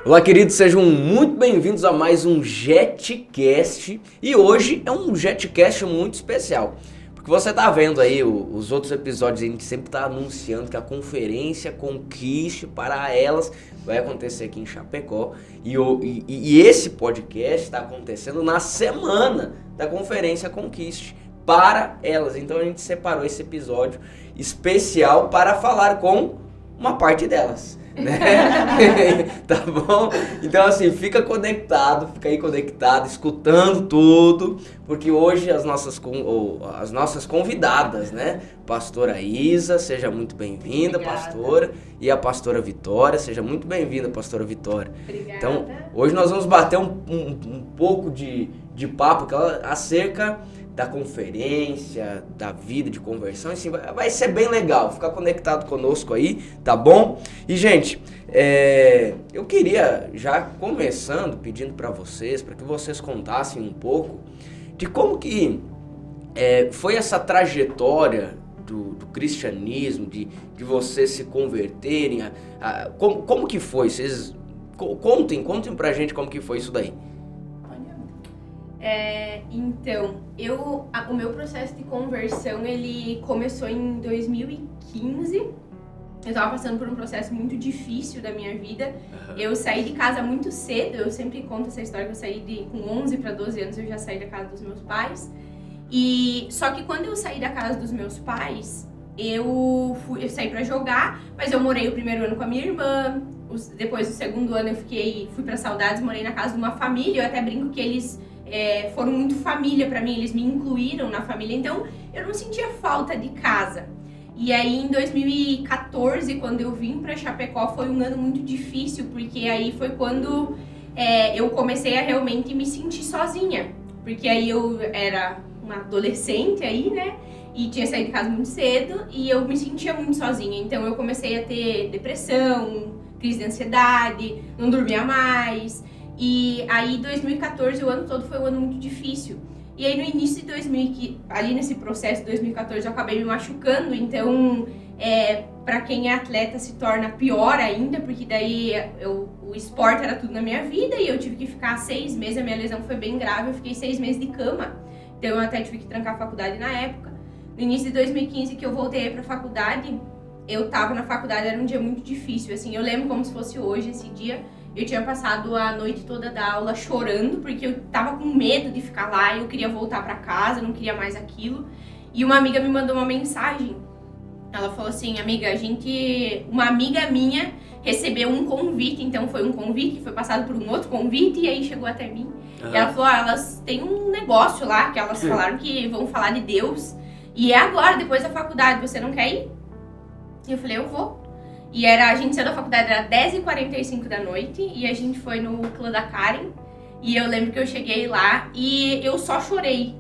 Olá, queridos, sejam muito bem-vindos a mais um JetCast. E hoje é um JetCast muito especial, porque você tá vendo aí os outros episódios, a gente sempre tá anunciando que a conferência Conquiste para Elas vai acontecer aqui em Chapecó. E esse podcast está acontecendo na semana da conferência Conquiste para Elas. Então a gente separou esse episódio especial para falar com uma parte delas. Né? Tá bom? Então assim, fica aí conectado, escutando tudo, porque hoje as nossas convidadas, né? Pastora Isa, seja muito bem-vinda. Obrigada. Pastora, e a pastora Vitória, seja muito bem-vinda, pastora Vitória. Obrigada. Então, hoje nós vamos bater um pouco de papo acerca da conferência, da vida de conversão, assim, vai ser bem legal, ficar conectado conosco aí, tá bom? E gente, eu queria já começando pedindo para que vocês contassem um pouco de como que foi essa trajetória do cristianismo, de vocês se converterem, como que foi? Vocês contem pra gente como que foi isso daí. Então, o meu processo de conversão, ele começou em 2015. Eu estava passando por um processo muito difícil da minha vida. Uhum. Eu saí de casa muito cedo, eu sempre conto essa história que eu saí com 11 para 12 anos, eu já saí da casa dos meus pais. Só que quando eu saí da casa dos meus pais, eu saí para jogar, mas eu morei o primeiro ano com a minha irmã. Depois do segundo ano eu fui para Saudades, morei na casa de uma família. Eu até brinco que eles foram muito família pra mim, eles me incluíram na família, então eu não sentia falta de casa. E aí em 2014, quando eu vim pra Chapecó, foi um ano muito difícil, porque aí foi quando eu comecei a realmente me sentir sozinha, porque aí eu era uma adolescente aí, né, e tinha saído de casa muito cedo, e eu me sentia muito sozinha, então eu comecei a ter depressão, crise de ansiedade, não dormia mais. E aí 2014, o ano todo foi um ano muito difícil. E aí no início de ali nesse processo de 2014 eu acabei me machucando, então pra quem é atleta se torna pior ainda, porque daí o esporte era tudo na minha vida e eu tive que ficar 6 meses, a minha lesão foi bem grave, eu fiquei 6 meses de cama, então eu até tive que trancar a faculdade na época. No início de 2015 que eu voltei pra faculdade, eu tava na faculdade, era um dia muito difícil, assim, eu lembro como se fosse hoje esse dia. Eu tinha passado a noite toda da aula chorando, porque eu tava com medo de ficar lá, eu queria voltar pra casa, não queria mais aquilo. E uma amiga me mandou uma mensagem. Ela falou assim, uma amiga minha recebeu um convite, então foi um convite que foi passado por um outro convite e aí chegou até mim. Uhum. E ela falou, elas têm um negócio lá, que elas falaram que vão falar de Deus. E é agora, depois da faculdade, você não quer ir? E eu falei, eu vou. E a gente saiu da faculdade, era 10h45 da noite, e a gente foi no clã da Karen. E eu lembro que eu cheguei lá e eu só chorei,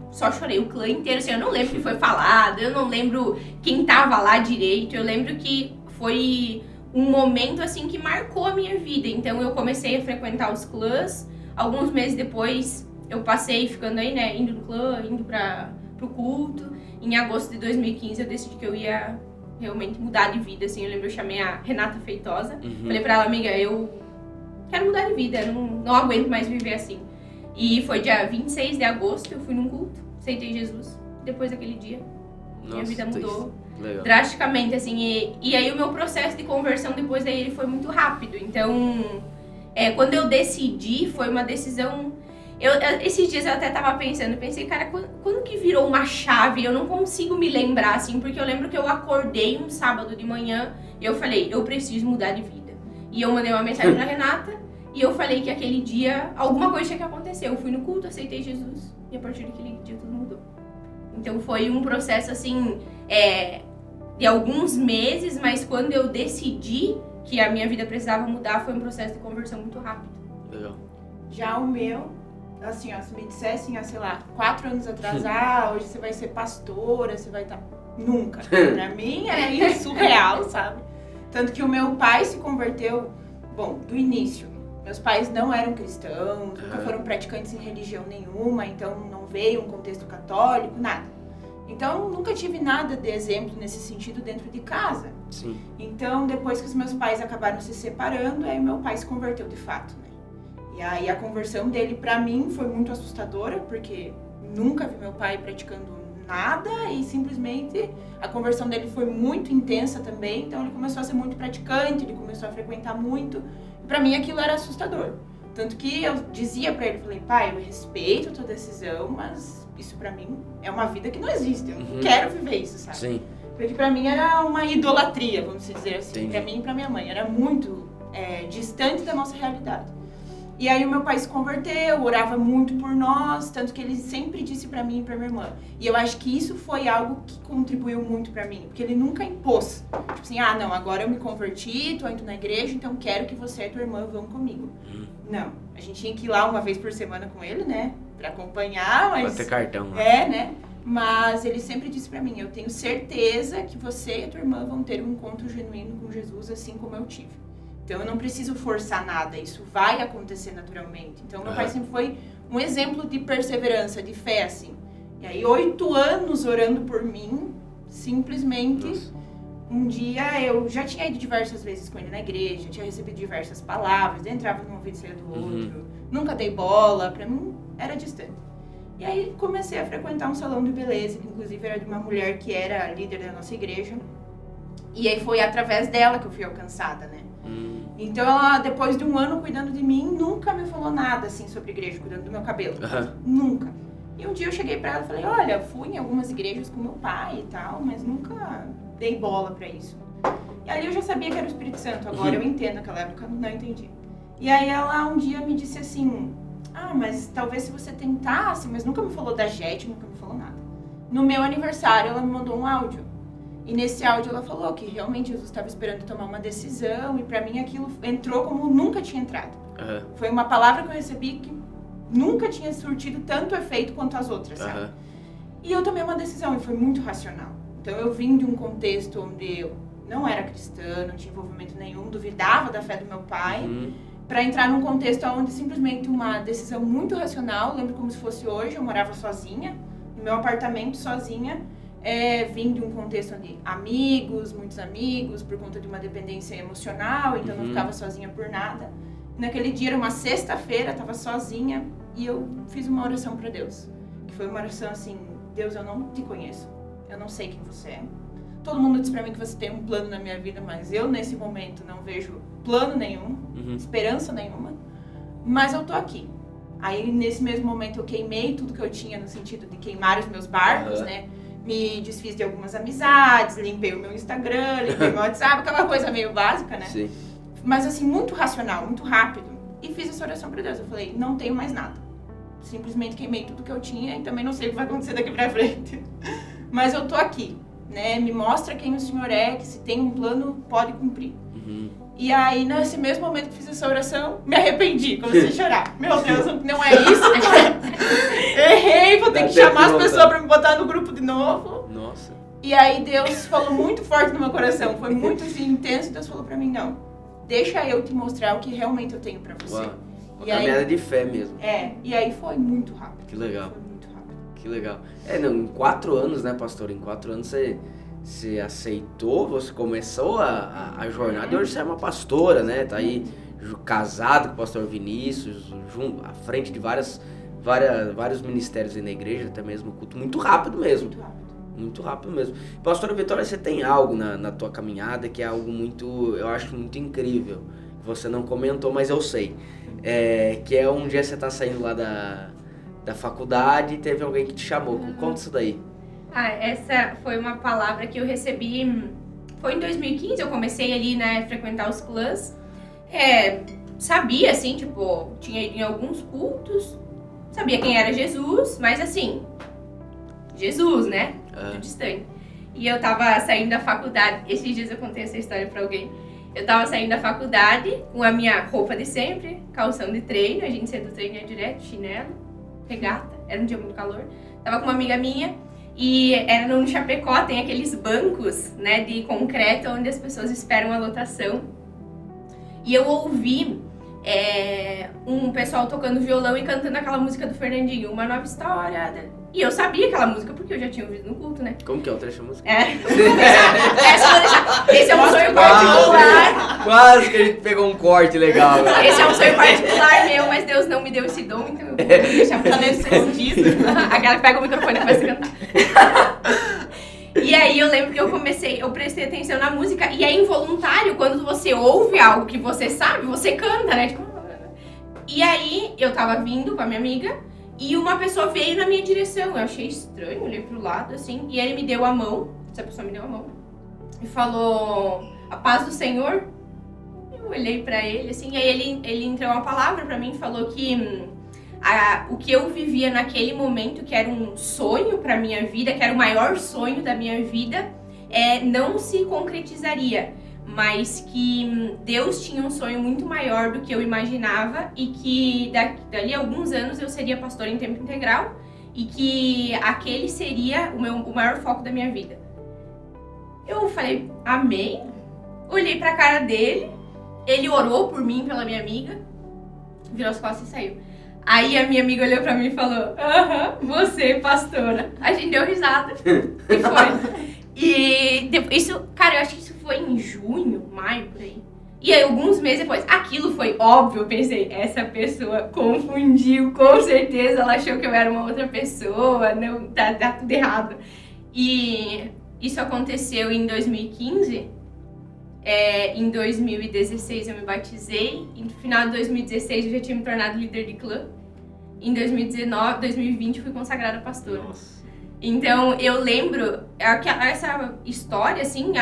o clã inteiro, assim, eu não lembro o que foi falado, eu não lembro quem tava lá direito, eu lembro que foi um momento, assim, que marcou a minha vida. Então eu comecei a frequentar os clãs, alguns meses depois eu passei ficando aí, né, indo no clã, indo pro culto. Em agosto de 2015 eu decidi que eu ia realmente mudar de vida, assim, eu lembro, eu chamei a Renata Feitosa, falei pra ela, amiga, eu quero mudar de vida, eu não aguento mais viver assim. E foi dia 26 de agosto, eu fui num culto, aceitei Jesus, depois daquele dia, minha vida mudou drasticamente, assim, e aí o meu processo de conversão depois daí ele foi muito rápido, então, quando eu decidi, foi uma decisão. Esses dias eu até tava pensei, cara, quando que virou uma chave? Eu não consigo me lembrar, assim, porque eu lembro que eu acordei um sábado de manhã e eu falei, eu preciso mudar de vida. E eu mandei uma mensagem pra Renata e eu falei que aquele dia alguma coisa tinha que acontecer. Eu fui no culto, aceitei Jesus e a partir daquele dia tudo mudou. Então foi um processo, assim, de alguns meses, mas quando eu decidi que a minha vida precisava mudar, foi um processo de conversão muito rápido. Legal. Já o meu, assim, ó, se me dissessem, sei lá, 4 anos atrás, hoje você vai ser pastora, você vai estar... Nunca. Pra mim era surreal, sabe? Tanto que o meu pai se converteu, bom, do início. Meus pais não eram cristãos, nunca foram praticantes em religião nenhuma, então não veio um contexto católico, nada. Então, nunca tive nada de exemplo nesse sentido dentro de casa. Sim. Então, depois que os meus pais acabaram se separando, aí meu pai se converteu de fato, né? E aí a conversão dele pra mim foi muito assustadora, porque nunca vi meu pai praticando nada e simplesmente a conversão dele foi muito intensa também. Então ele começou a ser muito praticante, ele começou a frequentar muito. E pra mim aquilo era assustador. Tanto que eu dizia pra ele, falei, pai, eu respeito a tua decisão, mas isso pra mim é uma vida que não existe. Eu não quero viver isso, sabe? Sim. Porque pra mim era uma idolatria, vamos dizer assim. Entendi. Pra mim e pra minha mãe. Era muito distante da nossa realidade. E aí o meu pai se converteu, orava muito por nós, tanto que ele sempre disse pra mim e pra minha irmã. E eu acho que isso foi algo que contribuiu muito pra mim, porque ele nunca impôs. Tipo assim, não, agora eu me converti, tô indo na igreja, então quero que você e tua irmã vão comigo. Não, a gente tinha que ir lá uma vez por semana com ele, né, pra acompanhar, mas... Pra ter cartão. Né? né? Mas ele sempre disse pra mim, eu tenho certeza que você e a tua irmã vão ter um encontro genuíno com Jesus, assim como eu tive. Então eu não preciso forçar nada, isso vai acontecer naturalmente. Então meu pai sempre foi um exemplo de perseverança, de fé, assim. E aí 8 anos orando por mim, simplesmente, um dia eu já tinha ido diversas vezes com ele na igreja, tinha recebido diversas palavras, entrava num ouvido e saía do outro, nunca dei bola, pra mim era distante. E aí comecei a frequentar um salão de beleza, que inclusive era de uma mulher que era líder da nossa igreja. E aí foi através dela que eu fui alcançada, né? Então ela, depois de 1 ano cuidando de mim, nunca me falou nada assim sobre igreja, cuidando do meu cabelo. Nunca. E um dia eu cheguei pra ela e falei, olha, fui em algumas igrejas com meu pai e tal, mas nunca dei bola pra isso. E ali eu já sabia que era o Espírito Santo, agora eu entendo, naquela época eu não entendi. E aí ela um dia me disse assim, mas talvez se você tentasse, mas nunca me falou da JET, nunca me falou nada. No meu aniversário ela me mandou um áudio. E nesse áudio ela falou que realmente Jesus estava esperando tomar uma decisão e pra mim aquilo entrou como nunca tinha entrado. Foi uma palavra que eu recebi que nunca tinha surtido tanto efeito quanto as outras, sabe? E eu tomei uma decisão e foi muito racional. Então eu vim de um contexto onde eu não era cristã, não tinha envolvimento nenhum, duvidava da fé do meu pai, pra entrar num contexto onde simplesmente uma decisão muito racional, lembro como se fosse hoje, eu morava sozinha, no meu apartamento sozinha, vim de um contexto onde muitos amigos, por conta de uma dependência emocional, então não ficava sozinha por nada. Naquele dia era uma sexta-feira, estava sozinha e eu fiz uma oração para Deus, que foi uma oração assim, Deus, eu não te conheço, eu não sei quem você é. Todo mundo diz pra mim que você tem um plano na minha vida, mas eu nesse momento não vejo plano nenhum, esperança nenhuma, mas eu tô aqui. Aí nesse mesmo momento eu queimei tudo que eu tinha no sentido de queimar os meus barcos, né? Me desfiz de algumas amizades, limpei o meu Instagram, limpei o meu WhatsApp, aquela coisa meio básica, né? Sim. Mas assim, muito racional, muito rápido. E fiz essa oração pra Deus. Eu falei, não tenho mais nada. Simplesmente queimei tudo que eu tinha e também não sei o que vai acontecer daqui pra frente. Mas eu tô aqui, né? Me mostra quem o Senhor é, que se tem um plano, pode cumprir. E aí, nesse mesmo momento que fiz essa oração, me arrependi, comecei a chorar. Meu Deus, não é isso. Errei, vou ter que chamar as pessoas pra me botar no grupo de novo. Nossa. E aí Deus falou muito forte no meu coração, foi muito assim, intenso. Deus falou pra mim, não, deixa eu te mostrar o que realmente eu tenho pra você. Uau. Uma caminhada de fé mesmo. E aí foi muito rápido. Que legal. Foi muito rápido. Que legal. Em 4 anos, né, pastor? Em 4 anos você aceitou, você começou a jornada e hoje você é uma pastora, né? Tá aí casado com o pastor Vinícius, junto, à frente de vários ministérios aí na igreja, até mesmo culto, muito rápido mesmo. Muito rápido. Muito rápido mesmo. Pastora Vitória, você tem algo na tua caminhada que é algo muito, eu acho muito incrível. Você não comentou, mas eu sei. Que é um dia você tá saindo lá da faculdade e teve alguém que te chamou. Conta isso daí. Essa foi uma palavra que eu recebi, foi em 2015, eu comecei ali, né, a frequentar os clãs. Sabia, assim, tipo, tinha ido em alguns cultos, sabia quem era Jesus, mas assim, Jesus, né, muito distante. E eu tava saindo da faculdade, esses dias eu contei essa história pra alguém. Eu tava saindo da faculdade com a minha roupa de sempre, calção de treino, a gente saía do treino ia direto, chinelo, regata, era um dia muito calor. Tava com uma amiga minha. E era no Chapecó, tem aqueles bancos, né, de concreto onde as pessoas esperam a lotação. E eu ouvi um pessoal tocando violão e cantando aquela música do Fernandinho, Uma Nova História. E eu sabia aquela música porque eu já tinha ouvido no culto, né? Como que é o trecho da música? Esse é um sonho particular. Quase que a gente pegou um corte legal. Né? Esse é um sonho particular meu, mas Deus não me deu esse dom, então eu vou deixar pra ler escondido. Aquela que pega o microfone e começa a cantar. E aí eu lembro que eu prestei atenção na música, e é involuntário, quando você ouve algo que você sabe, você canta, né? Tipo... E aí eu tava vindo com a minha amiga, e uma pessoa veio na minha direção. Eu achei estranho, olhei pro lado, assim, e ele me deu a mão, essa pessoa me deu a mão, e falou, a paz do Senhor. Eu olhei pra ele, assim, e aí ele entregou uma palavra pra mim e falou que o que eu vivia naquele momento, que era um sonho pra minha vida, que era o maior sonho da minha vida, não se concretizaria, mas que Deus tinha um sonho muito maior do que eu imaginava e que dali a alguns anos eu seria pastora em tempo integral e que aquele seria o maior foco da minha vida. Eu falei, amém, olhei pra cara dele, ele orou por mim, pela minha amiga, virou as costas e saiu. Aí a minha amiga olhou pra mim e falou, você, pastora. A gente deu risada e foi. E isso, cara, eu acho que isso foi em junho, maio, por aí. E aí, alguns meses depois, aquilo foi óbvio, eu pensei, essa pessoa confundiu, com certeza, ela achou que eu era uma outra pessoa, não, tá tudo errado. E isso aconteceu em 2015, em 2016 eu me batizei, no final de 2016 eu já tinha me tornado líder de clã, em 2020 eu fui consagrada pastora. Nossa. Então, eu lembro, essa história, assim,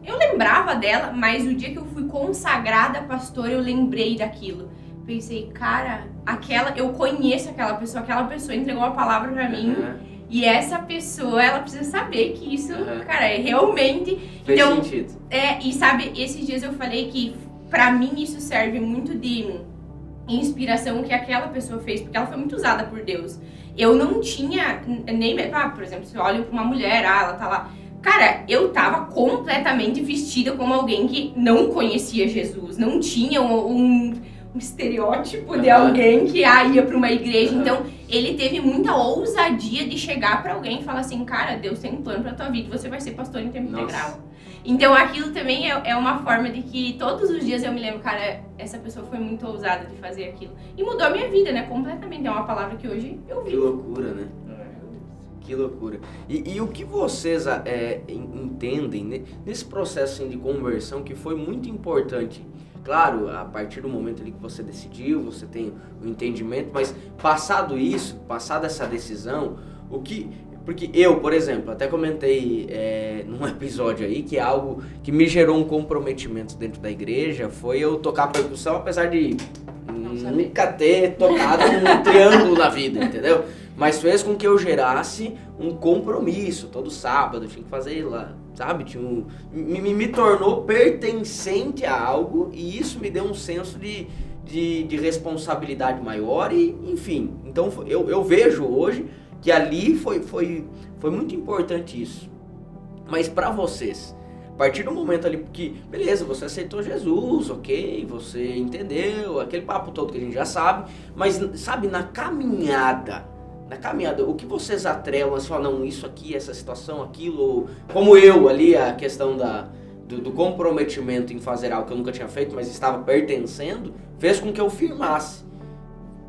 eu lembrava dela, mas o dia que eu fui consagrada pastora, eu lembrei daquilo. Pensei, cara, eu conheço aquela pessoa entregou uma palavra pra mim, e essa pessoa, ela precisa saber que isso, cara, realmente... Fez então, sentido. E sabe, esses dias eu falei que, pra mim, isso serve muito de inspiração que aquela pessoa fez, porque ela foi muito usada por Deus. Eu não tinha nem... por exemplo, se eu olho pra uma mulher, ela tá lá... Cara, eu tava completamente vestida como alguém que não conhecia Jesus. Não tinha um estereótipo de alguém que ia pra uma igreja. Então, ele teve muita ousadia de chegar pra alguém e falar assim, cara, Deus tem um plano pra tua vida e você vai ser pastor em tempo integral. Então, aquilo também é uma forma de que todos os dias eu me lembro, cara, essa pessoa foi muito ousada de fazer aquilo. E mudou a minha vida, né? Completamente. É uma palavra que hoje eu vi. Que loucura, né? Que loucura. E o que vocês entendem nesse processo assim, de conversão que foi muito importante? Claro, a partir do momento ali que você decidiu, você tem o entendimento, mas passada essa decisão, porque eu, por exemplo, até comentei num episódio aí que é algo que me gerou um comprometimento dentro da igreja, foi eu tocar percussão, apesar de nunca ter tocado um triângulo na vida, entendeu? Mas fez com que eu gerasse um compromisso, todo sábado eu tinha que fazer lá, sabe? Me tornou pertencente a algo e isso me deu um senso de responsabilidade maior e, enfim. Então eu vejo hoje que ali foi muito importante isso. Mas pra vocês, a partir do momento ali que, beleza, você aceitou Jesus, ok, você entendeu, aquele papo todo que a gente já sabe, mas sabe, na caminhada, o que vocês atrelam, assim, não, isso aqui, essa situação, aquilo, como eu ali, a questão do comprometimento em fazer algo que eu nunca tinha feito, mas estava pertencendo, fez com que eu firmasse.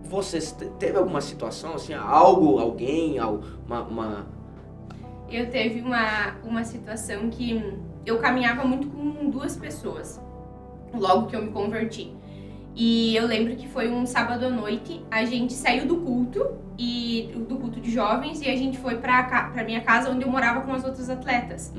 Vocês, teve alguma situação, assim, alguém, uma... Eu teve uma situação que eu caminhava muito com duas pessoas, logo que eu me converti. E eu lembro que foi um sábado à noite, a gente saiu do culto de jovens e a gente foi pra minha casa onde eu morava com as outras atletas.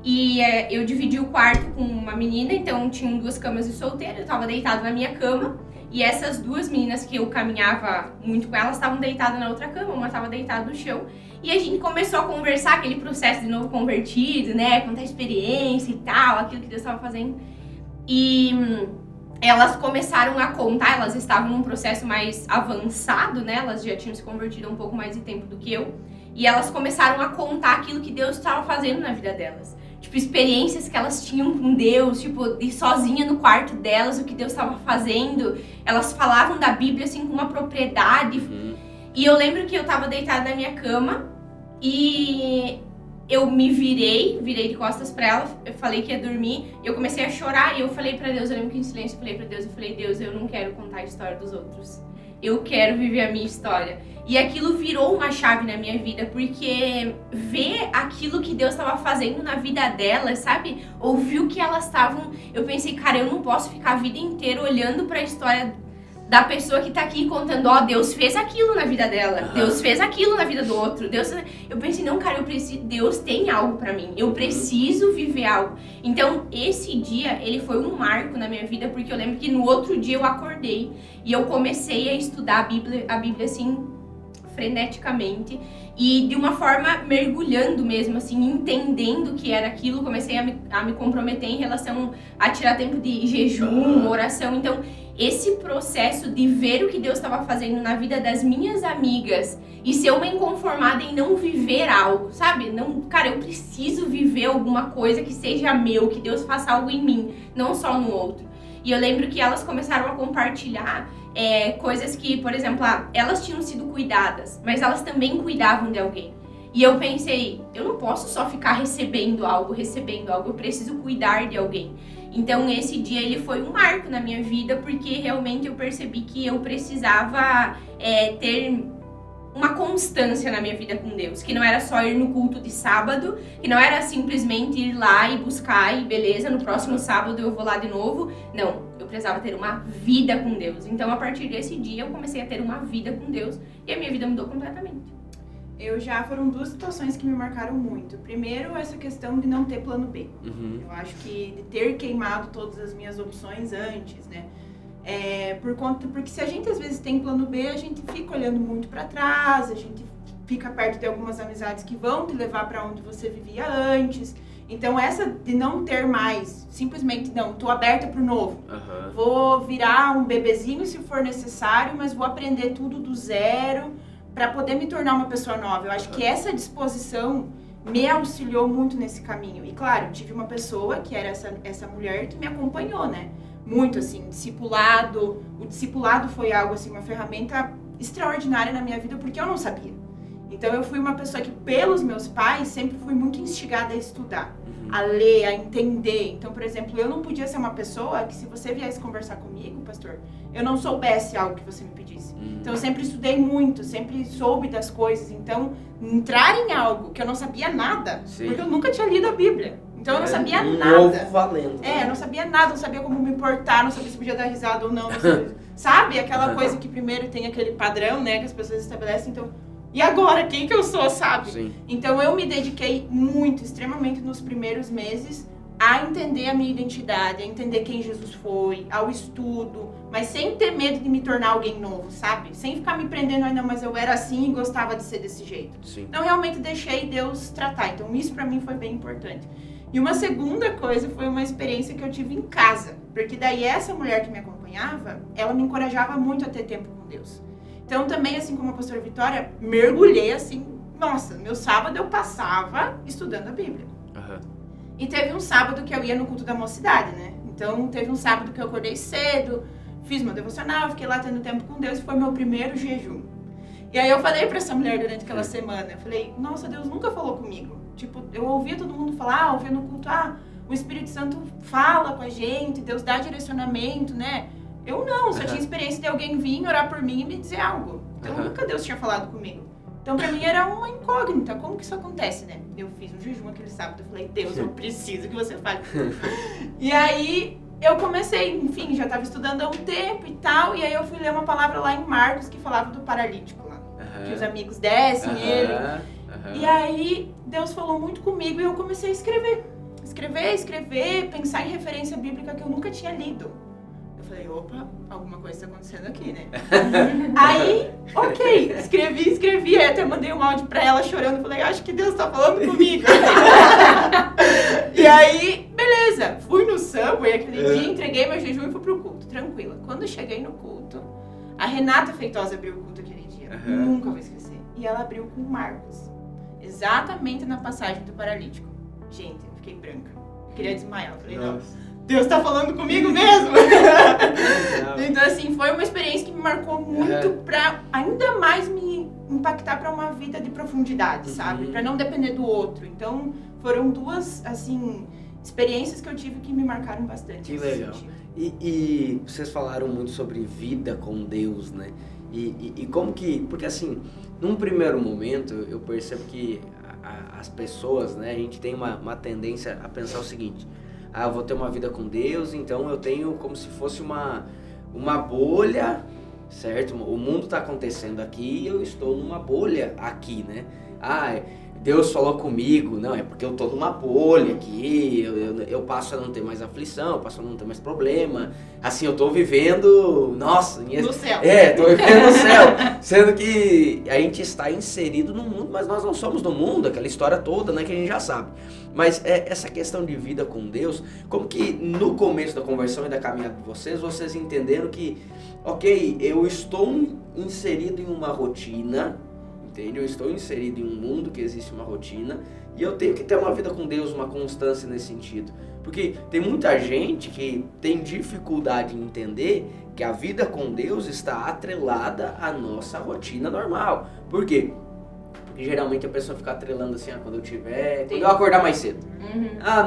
E eu dividi o quarto com uma menina, então tinham 2 camas de solteiro, eu tava deitada na minha cama. E essas 2 meninas que eu caminhava muito com elas estavam deitadas na outra cama, uma estava deitada no chão. E a gente começou a conversar, aquele processo de novo convertido, né? Contar a experiência e tal, aquilo que Deus estava fazendo. E elas começaram a contar, elas estavam num processo mais avançado, né? Elas já tinham se convertido há um pouco mais de tempo do que eu. E elas começaram a contar aquilo que Deus estava fazendo na vida delas. Tipo, experiências que elas tinham com Deus, tipo, ir sozinha no quarto delas, o que Deus estava fazendo. Elas falavam da Bíblia, assim, com uma propriedade. E eu lembro que eu tava deitada na minha cama e eu me virei de costas pra ela, eu falei que ia dormir, e eu comecei a chorar e eu falei pra Deus, eu lembro que em silêncio eu falei pra Deus, Deus, eu não quero contar a história dos outros. Eu quero viver a minha história. E aquilo virou uma chave na minha vida, porque ver aquilo que Deus estava fazendo na vida delas, sabe? Ouvir o que elas estavam... Eu pensei, cara, eu não posso ficar a vida inteira olhando pra história da pessoa que tá aqui contando, ó, Deus fez aquilo na vida dela, Deus fez aquilo na vida do outro, Deus... Eu pensei, não, cara, Deus tem algo pra mim, eu preciso viver algo. Então, esse dia, ele foi um marco na minha vida, porque eu lembro que no outro dia eu acordei e eu comecei a estudar a Bíblia assim, freneticamente, e de uma forma mergulhando mesmo, assim, entendendo o que era aquilo, comecei a me comprometer em relação a tirar tempo de jejum, oração. Então, esse processo de ver o que Deus estava fazendo na vida das minhas amigas e ser uma inconformada em não viver algo, sabe? Não, cara, eu preciso viver alguma coisa que seja meu, que Deus faça algo em mim, não só no outro. E eu lembro que elas começaram a compartilhar coisas que, por exemplo, elas tinham sido cuidadas, mas elas também cuidavam de alguém. E eu pensei, eu não posso só ficar recebendo algo, eu preciso cuidar de alguém. Então esse dia ele foi um marco na minha vida, porque realmente eu percebi que eu precisava ter uma constância na minha vida com Deus, que não era só ir no culto de sábado, que não era simplesmente ir lá e buscar e beleza, no próximo sábado eu vou lá de novo. Não, eu precisava ter uma vida com Deus. Então a partir desse dia eu comecei a ter uma vida com Deus e a minha vida mudou completamente. Foram duas situações que me marcaram muito. Primeiro, essa questão de não ter plano B. Eu acho que de ter queimado todas as minhas opções antes, né? Porque se a gente às vezes tem plano B, a gente fica olhando muito pra trás, a gente fica perto de algumas amizades que vão te levar pra onde você vivia antes. Então essa de não ter mais, simplesmente não, tô aberta pro novo. Vou virar um bebezinho se for necessário, mas vou aprender tudo do zero pra poder me tornar uma pessoa nova. Eu acho que essa disposição me auxiliou muito nesse caminho. E claro, tive uma pessoa que era essa mulher que me acompanhou, né? Muito assim, discipulado. O discipulado foi algo assim, uma ferramenta extraordinária na minha vida, porque eu não sabia. Então eu fui uma pessoa que, pelos meus pais, sempre fui muito instigada a estudar, a ler, a entender. Então, por exemplo, eu não podia ser uma pessoa que, se você viesse conversar comigo, pastor, eu não soubesse algo que você me pedisse. Então eu sempre estudei muito, sempre soube das coisas. Então, entrar em algo que eu não sabia nada, porque eu nunca tinha lido a Bíblia. Então eu não sabia nada. Novo valendo. Eu não sabia nada, não sabia como me importar, não sabia se podia dar risada ou não. Sabe? Aquela coisa que primeiro tem aquele padrão, né, que as pessoas estabelecem. Então, e agora? Quem que eu sou, sabe? Sim. Então eu me dediquei muito, extremamente nos primeiros meses a entender a minha identidade, a entender quem Jesus foi, ao estudo, mas sem ter medo de me tornar alguém novo, sabe? Sem ficar me prendendo ainda, mas eu era assim e gostava de ser desse jeito. Sim. Então realmente deixei Deus tratar. Então isso pra mim foi bem importante. E uma segunda coisa foi uma experiência que eu tive em casa, porque daí essa mulher que me acompanhava, ela me encorajava muito a ter tempo com Deus. Então também, assim como a pastora Vitória, mergulhei assim, nossa, meu sábado eu passava estudando a Bíblia. E teve um sábado que eu ia no culto da mocidade, né? Então teve um sábado que eu acordei cedo, fiz meu devocional, fiquei lá tendo tempo com Deus e foi meu primeiro jejum. E aí eu falei pra essa mulher durante aquela semana, eu falei, nossa, Deus nunca falou comigo. Tipo, eu ouvia todo mundo falar, ouvia no culto, o Espírito Santo fala com a gente, Deus dá direcionamento, né? Eu não, só tinha experiência de alguém vir orar por mim e me dizer algo. Então nunca Deus tinha falado comigo. Então pra mim era uma incógnita, como que isso acontece, né? Eu fiz um jejum aquele sábado, eu falei, Deus, eu preciso que você fale. E aí eu comecei, enfim, já estava estudando há um tempo e tal, e aí eu fui ler uma palavra lá em Marcos que falava do paralítico lá. Que os amigos descem ele. E aí Deus falou muito comigo e eu comecei a escrever, pensar em referência bíblica que eu nunca tinha lido. Eu falei, opa, alguma coisa está acontecendo aqui, né? Aí, ok, escrevi, aí até mandei um áudio pra ela chorando, falei, acho que Deus tá falando comigo. E aí, beleza, fui no Subway aquele dia, entreguei meu jejum e fui pro culto, tranquila. Quando eu cheguei no culto, a Renata Feitosa abriu o culto aquele dia, nunca vou esquecer. E ela abriu com Marcos, exatamente na passagem do paralítico. Gente, eu fiquei branca, eu queria desmaiar, eu falei, não. Deus tá falando comigo mesmo? Então, assim, foi uma experiência que me marcou muito pra ainda mais me impactar para uma vida de profundidade, sabe? Para não depender do outro. Então, foram duas, assim, experiências que eu tive que me marcaram bastante. Que legal. E vocês falaram muito sobre vida com Deus, né? E como que... Porque assim, num primeiro momento, eu percebo que as pessoas, né? A gente tem uma tendência a pensar o seguinte: eu vou ter uma vida com Deus, então eu tenho como se fosse uma bolha, certo? O mundo está acontecendo aqui e eu estou numa bolha aqui, né? Deus falou comigo. Não, é porque eu tô numa bolha aqui, eu passo a não ter mais aflição, eu passo a não ter mais problema. Assim, eu tô vivendo, nossa... No céu. Tô vivendo no céu. Sendo que a gente está inserido no mundo, mas nós não somos do mundo, aquela história toda, né, que a gente já sabe. Mas essa questão de vida com Deus, como que no começo da conversão e da caminhada de vocês entenderam que, ok, eu estou inserido em uma rotina... Entende? Eu estou inserido em um mundo que existe uma rotina e eu tenho que ter uma vida com Deus, uma constância nesse sentido. Porque tem muita gente que tem dificuldade em entender que a vida com Deus está atrelada à nossa rotina normal. Por quê? Porque geralmente a pessoa fica atrelando assim, quando eu acordar mais cedo.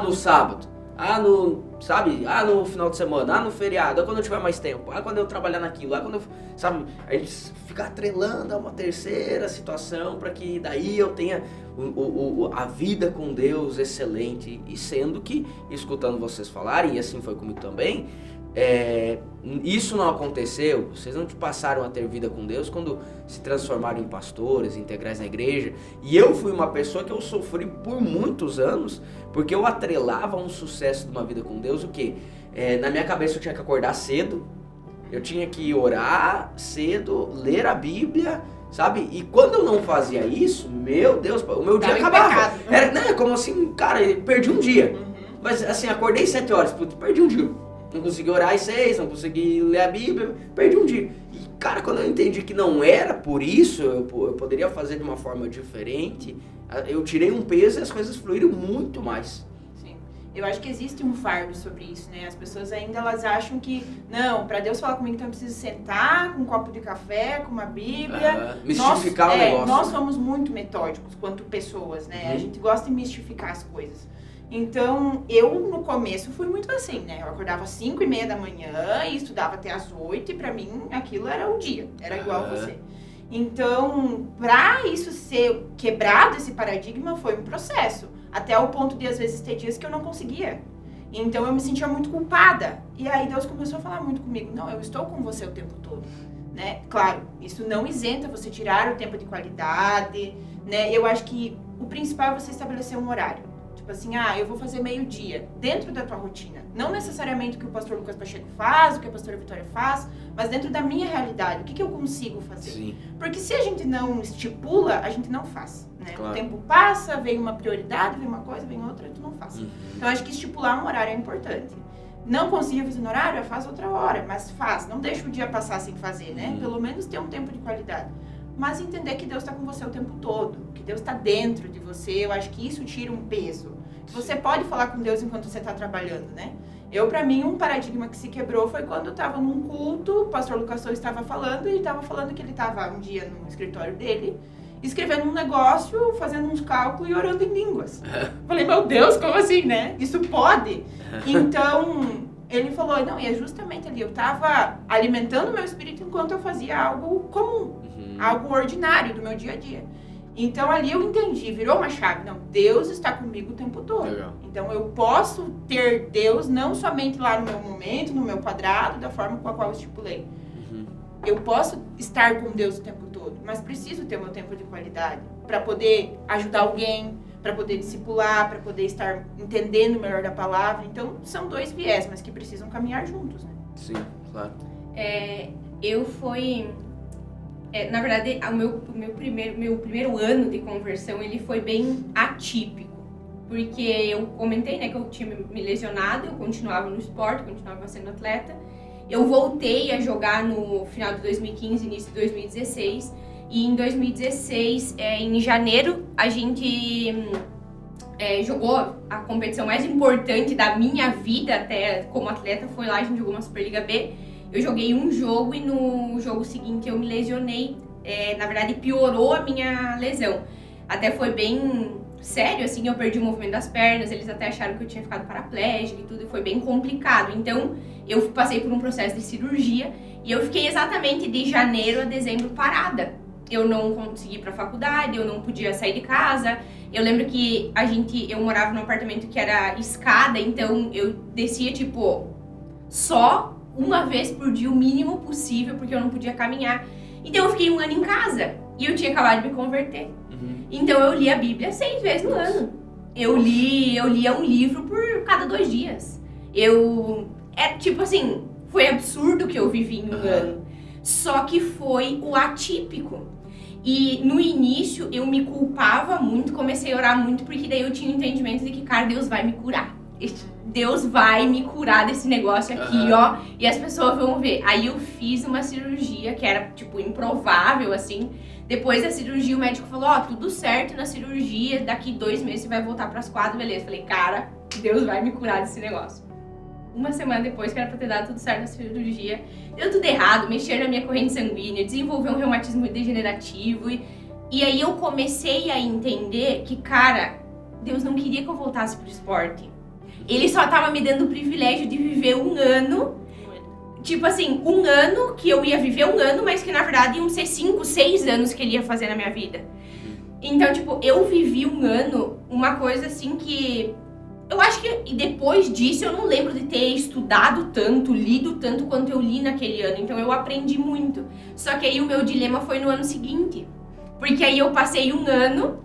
No sábado. No final de semana, no feriado, quando eu tiver mais tempo, quando eu trabalhar naquilo, quando eu, sabe, a gente fica atrelando a uma terceira situação para que daí eu tenha a vida com Deus excelente. E sendo que, escutando vocês falarem, e assim foi comigo também, isso não aconteceu, vocês não passaram a ter vida com Deus quando se transformaram em pastores, integrais na igreja. E eu fui uma pessoa que eu sofri por muitos anos, porque eu atrelava um sucesso de uma vida com Deus, o quê? Na minha cabeça eu tinha que acordar cedo, eu tinha que orar cedo, ler a Bíblia, sabe? E quando eu não fazia isso, meu Deus, o meu dia acabava. Era como assim, cara, eu perdi um dia. Mas assim, acordei 7 horas, perdi um dia. Não consegui orar às 6, não consegui ler a Bíblia, perdi um dia. E, cara, quando eu entendi que não era por isso, eu poderia fazer de uma forma diferente, eu tirei um peso e as coisas fluíram muito mais. Sim. Eu acho que existe um fardo sobre isso, né? As pessoas ainda, elas acham que, não, pra Deus falar comigo, então eu preciso sentar com um copo de café, com uma Bíblia. Mistificar o negócio. Nós somos muito metódicos quanto pessoas, né? A gente gosta de mistificar as coisas. Então, eu no começo fui muito assim, né? Eu acordava às 5:30 da manhã e estudava até às 8 e pra mim aquilo era o dia, era igual a você. Então, pra isso ser quebrado, esse paradigma, foi um processo. Até o ponto de, às vezes, ter dias que eu não conseguia. Então, eu me sentia muito culpada. E aí, Deus começou a falar muito comigo. Não, eu estou com você o tempo todo, né? Claro, isso não isenta você tirar o tempo de qualidade, né? Eu acho que o principal é você estabelecer um horário. Tipo assim, eu vou fazer meio-dia, dentro da tua rotina. Não necessariamente o que o pastor Lucas Pacheco faz, o que a pastora Vitória faz, mas dentro da minha realidade, o que eu consigo fazer. Sim. Porque se a gente não estipula, a gente não faz, né? Claro. O tempo passa, vem uma prioridade, vem uma coisa, vem outra, tu não faz. Então, acho que estipular um horário é importante. Não conseguir fazer no horário, faz outra hora, mas faz. Não deixa o dia passar sem fazer, né? Pelo menos ter um tempo de qualidade. Mas entender que Deus está com você o tempo todo, que Deus está dentro de você, eu acho que isso tira um peso. Você pode falar com Deus enquanto você está trabalhando, né? Pra mim, um paradigma que se quebrou foi quando eu estava num culto, o pastor Lucas Souza estava falando, e ele estava falando que ele estava um dia no escritório dele, escrevendo um negócio, fazendo uns cálculos e orando em línguas. Falei, meu Deus, como assim, né? Isso pode? Então, ele falou, não, e é justamente ali, eu estava alimentando o meu espírito enquanto eu fazia algo comum, algo ordinário do meu dia a dia. Então, ali eu entendi, virou uma chave. Não, Deus está comigo o tempo todo. Legal. Então, eu posso ter Deus não somente lá no meu momento, no meu quadrado, da forma com a qual eu estipulei. Eu posso estar com Deus o tempo todo, mas preciso ter o meu tempo de qualidade para poder ajudar alguém, para poder discipular, para poder estar entendendo melhor da palavra. Então, são dois viés, mas que precisam caminhar juntos, né? Sim, claro. Na verdade, meu primeiro ano de conversão, ele foi bem atípico. Porque eu comentei, né, que eu tinha me lesionado, eu continuava no esporte, continuava sendo atleta. Eu voltei a jogar no final de 2015, início de 2016. E em 2016, em janeiro, a gente jogou a competição mais importante da minha vida até como atleta. Foi lá, a gente jogou uma Superliga B. Eu joguei um jogo e no jogo seguinte eu me lesionei na verdade, piorou a minha lesão. Até foi bem sério, assim, eu perdi o movimento das pernas, eles até acharam que eu tinha ficado paraplégica e tudo, e foi bem complicado. Então, eu passei por um processo de cirurgia e eu fiquei exatamente de janeiro a dezembro parada. Eu não consegui ir pra faculdade, eu não podia sair de casa. Eu lembro que eu morava num apartamento que era escada, então eu descia, tipo, só uma vez por dia, o mínimo possível, porque eu não podia caminhar. Então eu fiquei 1 ano em casa e eu tinha acabado de me converter. Então eu li a Bíblia 6 vezes no ano. Eu lia um livro por cada 2 dias. Tipo assim, foi absurdo o que eu vivi em 1 ano. Só que foi o atípico. E no início eu me culpava muito, comecei a orar muito, porque daí eu tinha o entendimento de que, cara, Deus vai me curar. Deus vai me curar desse negócio aqui, ó. E as pessoas vão ver. Aí eu fiz uma cirurgia que era, tipo, improvável, assim. Depois da cirurgia, o médico falou, ó, tudo certo na cirurgia, daqui 2 meses você vai voltar pras quadras, beleza. Falei, cara, Deus vai me curar desse negócio. 1 semana depois, que era pra ter dado tudo certo na cirurgia, deu tudo errado, mexeram na minha corrente sanguínea, desenvolveu um reumatismo degenerativo. E aí eu comecei a entender que, cara, Deus não queria que eu voltasse pro esporte. Ele só tava me dando o privilégio de viver 1 ano. Tipo assim, 1 ano que eu ia viver 1 ano, mas que na verdade iam ser 5, 6 anos que ele ia fazer na minha vida. Então, tipo, eu vivi 1 ano, uma coisa assim que... Eu acho que depois disso eu não lembro de ter estudado tanto, lido tanto quanto eu li naquele ano. Então eu aprendi muito. Só que aí o meu dilema foi no ano seguinte. Porque aí eu passei 1 ano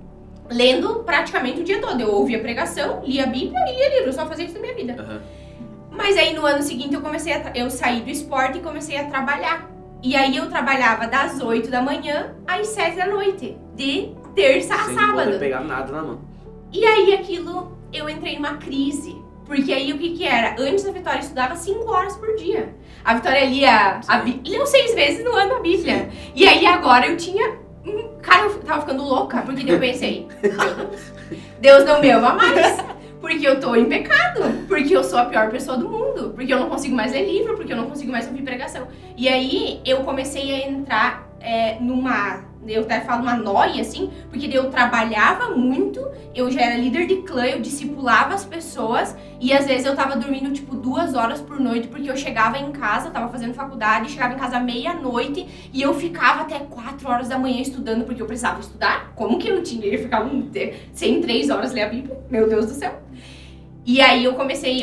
lendo praticamente o dia todo. Eu ouvia pregação, lia a Bíblia e lia livro. Eu só fazia isso na minha vida. Mas aí no ano seguinte eu saí do esporte e comecei a trabalhar. E aí eu trabalhava das 8 da manhã às 7 da noite, de terça a sábado. Sem poder pegar nada na mão. E aí eu entrei numa crise. Porque aí o que era? Antes a Vitória estudava 5 horas por dia. A Vitória lia a Bíblia, leu 6 vezes no ano a Bíblia. Sim. E aí agora eu tinha... Cara, eu tava ficando louca, porque daí eu pensei, Deus não me ama mais. Porque eu tô em pecado, porque eu sou a pior pessoa do mundo, porque eu não consigo mais ler livro, porque eu não consigo mais ouvir pregação. E aí eu comecei a entrar eu até falo uma noia, assim, porque daí eu trabalhava muito, eu já era líder de clã, eu discipulava as pessoas, e às vezes eu tava dormindo, tipo, 2 horas por noite, porque eu chegava em casa, tava fazendo faculdade, chegava em casa meia-noite, e eu ficava até 4 horas da manhã estudando, porque eu precisava estudar. Como que eu ia ficar sem 3 horas ler a Bíblia? Meu Deus do céu. E aí eu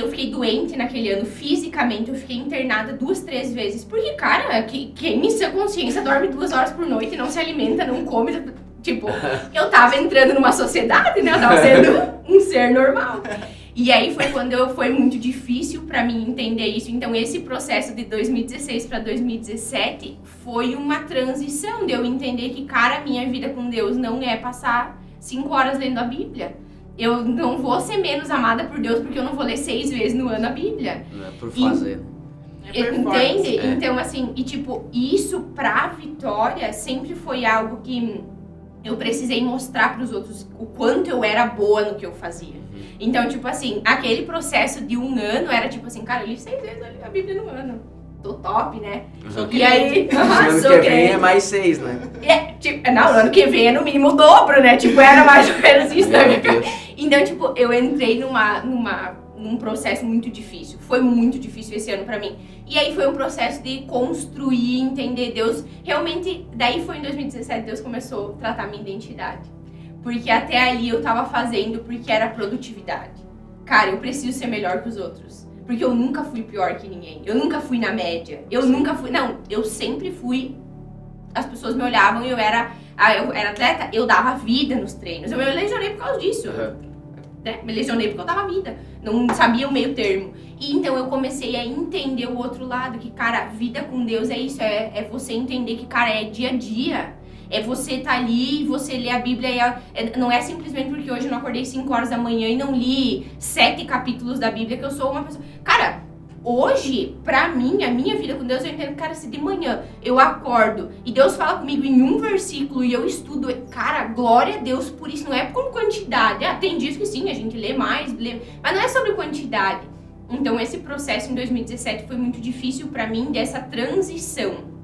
fiquei doente naquele ano, fisicamente, eu fiquei internada 2, 3 vezes. Porque, cara, quem em sua consciência dorme 2 horas por noite e não se alimenta, não come, tipo, eu tava entrando numa sociedade, né, eu tava sendo um ser normal. E aí foi muito difícil pra mim entender isso. Então esse processo de 2016 pra 2017 foi uma transição de eu entender que, cara, minha vida com Deus não é passar 5 horas lendo a Bíblia. Eu não vou ser menos amada por Deus porque eu não vou ler 6 vezes no ano a Bíblia. Não é por fazer. Entende? Então, assim, e tipo, isso pra Vitória sempre foi algo que eu precisei mostrar pros outros o quanto eu era boa no que eu fazia. Então, tipo assim, aquele processo de 1 ano era tipo assim, cara, eu li 6 vezes a Bíblia no ano. Tô top, né? E aí, ano que vem é mais 6, né? Não, ano que vem é no mínimo o dobro, né? Tipo, era mais ou menos isso na minha cabeça. Então, tipo, eu entrei num processo muito difícil. Foi muito difícil esse ano pra mim. E aí foi um processo de construir, entender Deus. Realmente, daí foi em 2017, Deus começou a tratar minha identidade. Porque até ali eu tava fazendo porque era produtividade. Cara, eu preciso ser melhor que os outros. Porque eu nunca fui pior que ninguém. Eu nunca fui na média. Eu sempre fui... As pessoas me olhavam e eu era atleta, eu dava vida nos treinos. Eu me lesionei por causa disso. Né? Me lesionei porque eu dava vida. Não sabia o meio termo. E então eu comecei a entender o outro lado. Que, cara, vida com Deus é isso. É você entender que, cara, é dia a dia. É você tá ali e você lê a Bíblia. Não é simplesmente porque hoje eu não acordei 5 horas da manhã e não li 7 capítulos da Bíblia que eu sou uma pessoa... Cara, hoje, pra mim, a minha vida com Deus, eu entendo, cara, se de manhã eu acordo e Deus fala comigo em um versículo e eu estudo, cara, glória a Deus por isso. Não é por quantidade. Tem dias que sim, a gente lê mais, mas não é sobre quantidade. Então esse processo em 2017 foi muito difícil pra mim, dessa transição.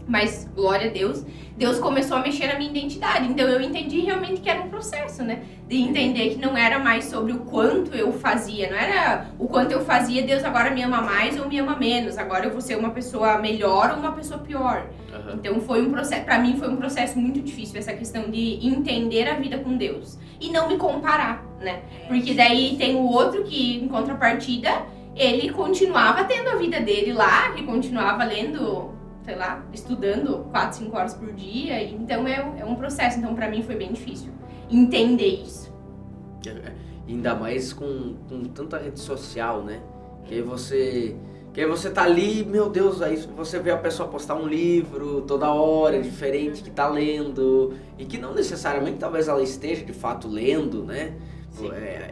Mas, glória a Deus, Deus começou a mexer na minha identidade. Então, eu entendi realmente que era um processo, né? De entender que não era mais sobre o quanto eu fazia. Não era o quanto eu fazia, Deus agora me ama mais ou me ama menos. Agora eu vou ser uma pessoa melhor ou uma pessoa pior. Uhum. Então, foi um processo, pra mim foi um processo muito difícil, essa questão de entender a vida com Deus. E não me comparar, né? Porque daí tem o outro que, em contrapartida, ele continuava tendo a vida dele lá, ele continuava lendo... sei lá, estudando 4, 5 horas por dia, então é um processo, então pra mim foi bem difícil entender isso. Ainda mais com tanta rede social, né? Que aí você tá ali, meu Deus, aí você vê a pessoa postar um livro toda hora, diferente, que tá lendo, e que não necessariamente talvez ela esteja de fato lendo, né?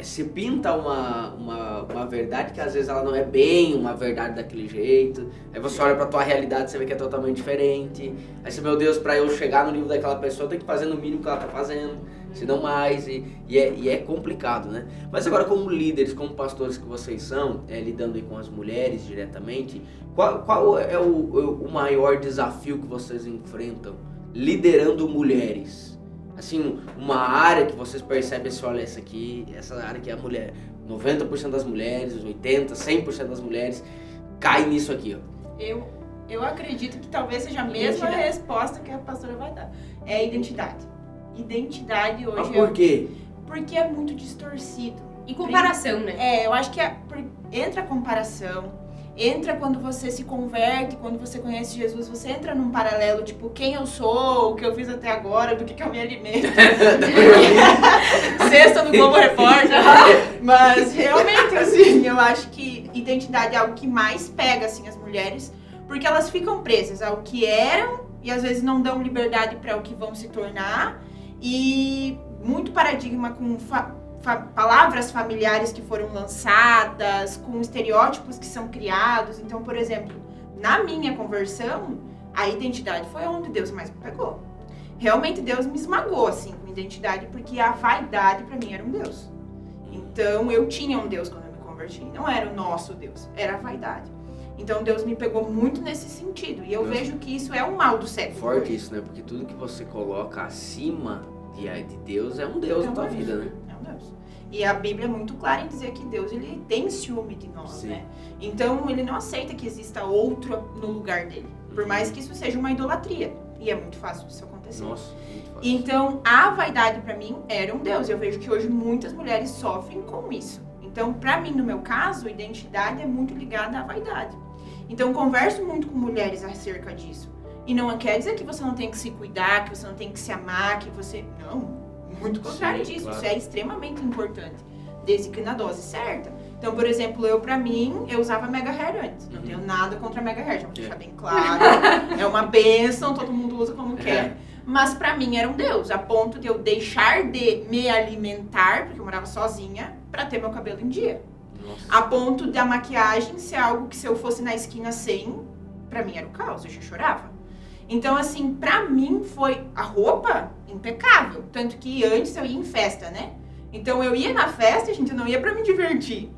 Se pinta uma verdade que às vezes ela não é bem uma verdade daquele jeito. Aí você olha pra tua realidade e você vê que é totalmente diferente. Aí você, meu Deus, pra eu chegar no nível daquela pessoa eu tenho que fazer no mínimo que ela tá fazendo, se não mais, e é complicado, né? Mas agora, como líderes, como pastores que vocês são, lidando aí com as mulheres diretamente, qual é o maior desafio que vocês enfrentam liderando mulheres? Assim, uma área que vocês percebem assim, olha, essa área que é a mulher, 90% das mulheres, 80%, 100% das mulheres caem nisso aqui, ó. Eu acredito que talvez seja a mesma resposta que a pastora vai dar. É a identidade. Identidade hoje... Mas por quê? Porque é muito distorcido. E comparação, né? Eu acho que entra a comparação. Entra quando você se converte, quando você conhece Jesus, você entra num paralelo, tipo, quem eu sou, o que eu fiz até agora, do que eu me alimento. Sexta no Globo Repórter. Mas, realmente, assim, eu acho que identidade é algo que mais pega, assim, as mulheres, porque elas ficam presas ao que eram e, às vezes, não dão liberdade para o que vão se tornar. E muito paradigma com... palavras familiares que foram lançadas, com estereótipos que são criados. Então, por exemplo, na minha conversão, a identidade foi onde Deus mais me pegou. Realmente Deus me esmagou, assim, com identidade, porque a vaidade pra mim era um Deus. Então, eu tinha um Deus quando eu me converti. Não era o nosso Deus, era a vaidade. Então, Deus me pegou muito nesse sentido. E eu vejo que isso é um mal do século. Forte hoje. Isso, né? Porque tudo que você coloca acima de Deus é um Deus na tua vida, né? E a Bíblia é muito clara em dizer que Deus, ele tem ciúme de nós, Sim. né? Então, ele não aceita que exista outro no lugar dele. Por mais que isso seja uma idolatria. E é muito fácil disso acontecer. Nossa, muito fácil. Então, a vaidade pra mim era um Deus. Eu vejo que hoje muitas mulheres sofrem com isso. Então, pra mim, no meu caso, a identidade é muito ligada à vaidade. Então, converso muito com mulheres acerca disso. E não quer dizer que você não tem que se cuidar, que você não tem que se amar, que você... Não. Muito contrário disso, claro. Isso é extremamente importante, desde que na dose certa. Então, por exemplo, eu usava Mega Hair antes, não tenho nada contra Mega Hair, já vou deixar bem claro, é uma bênção, todo mundo usa como quer, mas pra mim era um Deus, a ponto de eu deixar de me alimentar, porque eu morava sozinha, pra ter meu cabelo em dia. Nossa. A ponto da maquiagem ser algo que se eu fosse na esquina sem, pra mim era o caos, eu já chorava. Então, assim, pra mim foi a roupa impecável. Tanto que antes eu ia em festa, né? Então eu ia na festa, gente, eu não ia pra me divertir.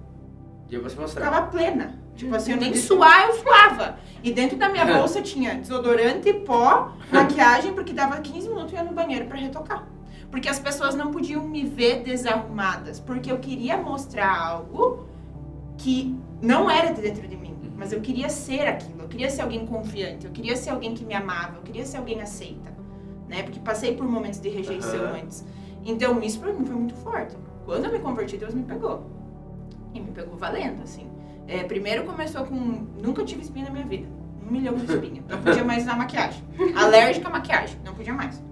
E você mostrar. Ficava plena. Tipo assim, eu nem suar, eu suava. E dentro da minha bolsa tinha desodorante, pó, maquiagem, porque dava 15 minutos e eu ia no banheiro pra retocar. Porque as pessoas não podiam me ver desarrumadas. Porque eu queria mostrar algo que não era de dentro de mim. Mas eu queria ser aquilo, eu queria ser alguém confiante, eu queria ser alguém que me amava, eu queria ser alguém aceita, né? Porque passei por momentos de rejeição antes. Então, isso pra mim foi muito forte. Quando eu me converti, Deus me pegou. E me pegou valendo, assim. Primeiro começou com... Nunca tive espinha na minha vida. 1 milhão de espinha. Não podia mais usar maquiagem. Alérgica à maquiagem. Não podia mais.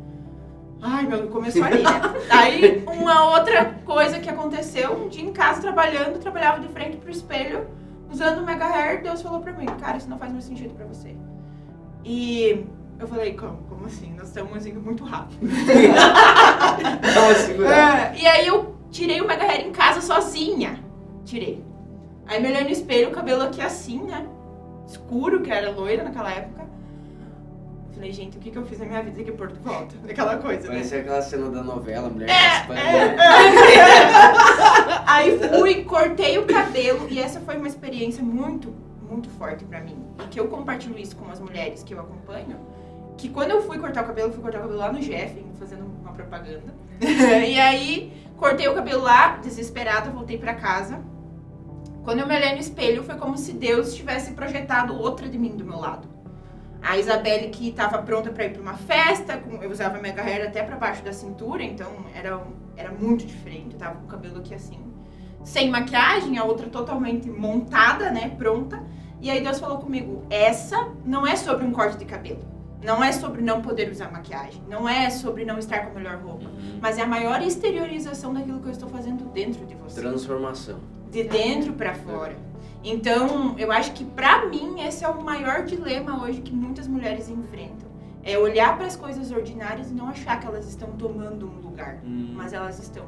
Ai, meu, começou ali, né? Aí, uma outra coisa que aconteceu, um dia em casa, trabalhava de frente pro espelho, usando o Mega Hair, Deus falou pra mim, cara, isso não faz mais sentido pra você. E eu falei, como assim? Nós estamos indo muito rápido. E aí eu tirei o Mega Hair em casa sozinha. Tirei. Aí me olhei no espelho, o cabelo aqui assim, né? Escuro, que era loira naquela época. Falei, gente, o que eu fiz na minha vida aqui por volta? Aquela coisa, Parecia aquela cena da novela, Mulher da Espanha. Aí fui, cortei o cabelo e essa foi uma experiência muito, muito forte pra mim. E que eu compartilho isso com as mulheres que eu acompanho. que quando eu fui cortar o cabelo lá no Jeff, fazendo uma propaganda. E aí, cortei o cabelo lá, desesperada, voltei pra casa. Quando eu me olhei no espelho, foi como se Deus tivesse projetado outra de mim do meu lado. A Isabelle, que estava pronta para ir para uma festa, eu usava minha carreira até para baixo da cintura, então era muito diferente. Eu tava com o cabelo aqui assim, sem maquiagem, a outra totalmente montada, né, pronta. E aí Deus falou comigo, essa não é sobre um corte de cabelo, não é sobre não poder usar maquiagem, não é sobre não estar com a melhor roupa, mas é a maior exteriorização daquilo que eu estou fazendo dentro de você. Transformação. De dentro para fora. Então, eu acho que pra mim esse é o maior dilema hoje que muitas mulheres enfrentam. É olhar para as coisas ordinárias e não achar que elas estão tomando um lugar, mas elas estão.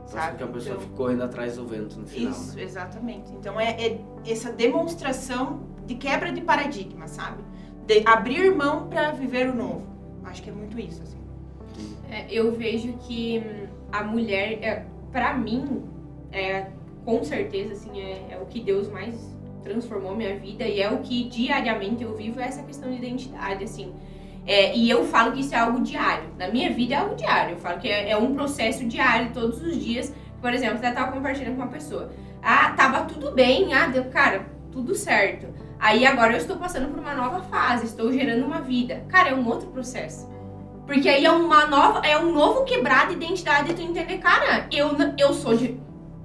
Sabe? Que a pessoa fica correndo atrás do vento no final. Isso, né? Exatamente. Então é essa demonstração de quebra de paradigma, sabe? De abrir mão para viver o novo. Acho que é muito isso, assim. Eu vejo que a mulher, pra mim, com certeza, assim, é o que Deus mais transformou minha vida e é o que diariamente eu vivo, essa questão de identidade, assim. E eu falo que isso é algo diário. Na minha vida é algo diário. Eu falo que é um processo diário, todos os dias. Por exemplo, você tava compartilhando com uma pessoa. Tava tudo bem. Deu, cara, tudo certo. Aí agora eu estou passando por uma nova fase, estou gerando uma vida. Cara, é um outro processo. Porque aí é um novo quebrar de identidade e tu entender, cara, eu sou de...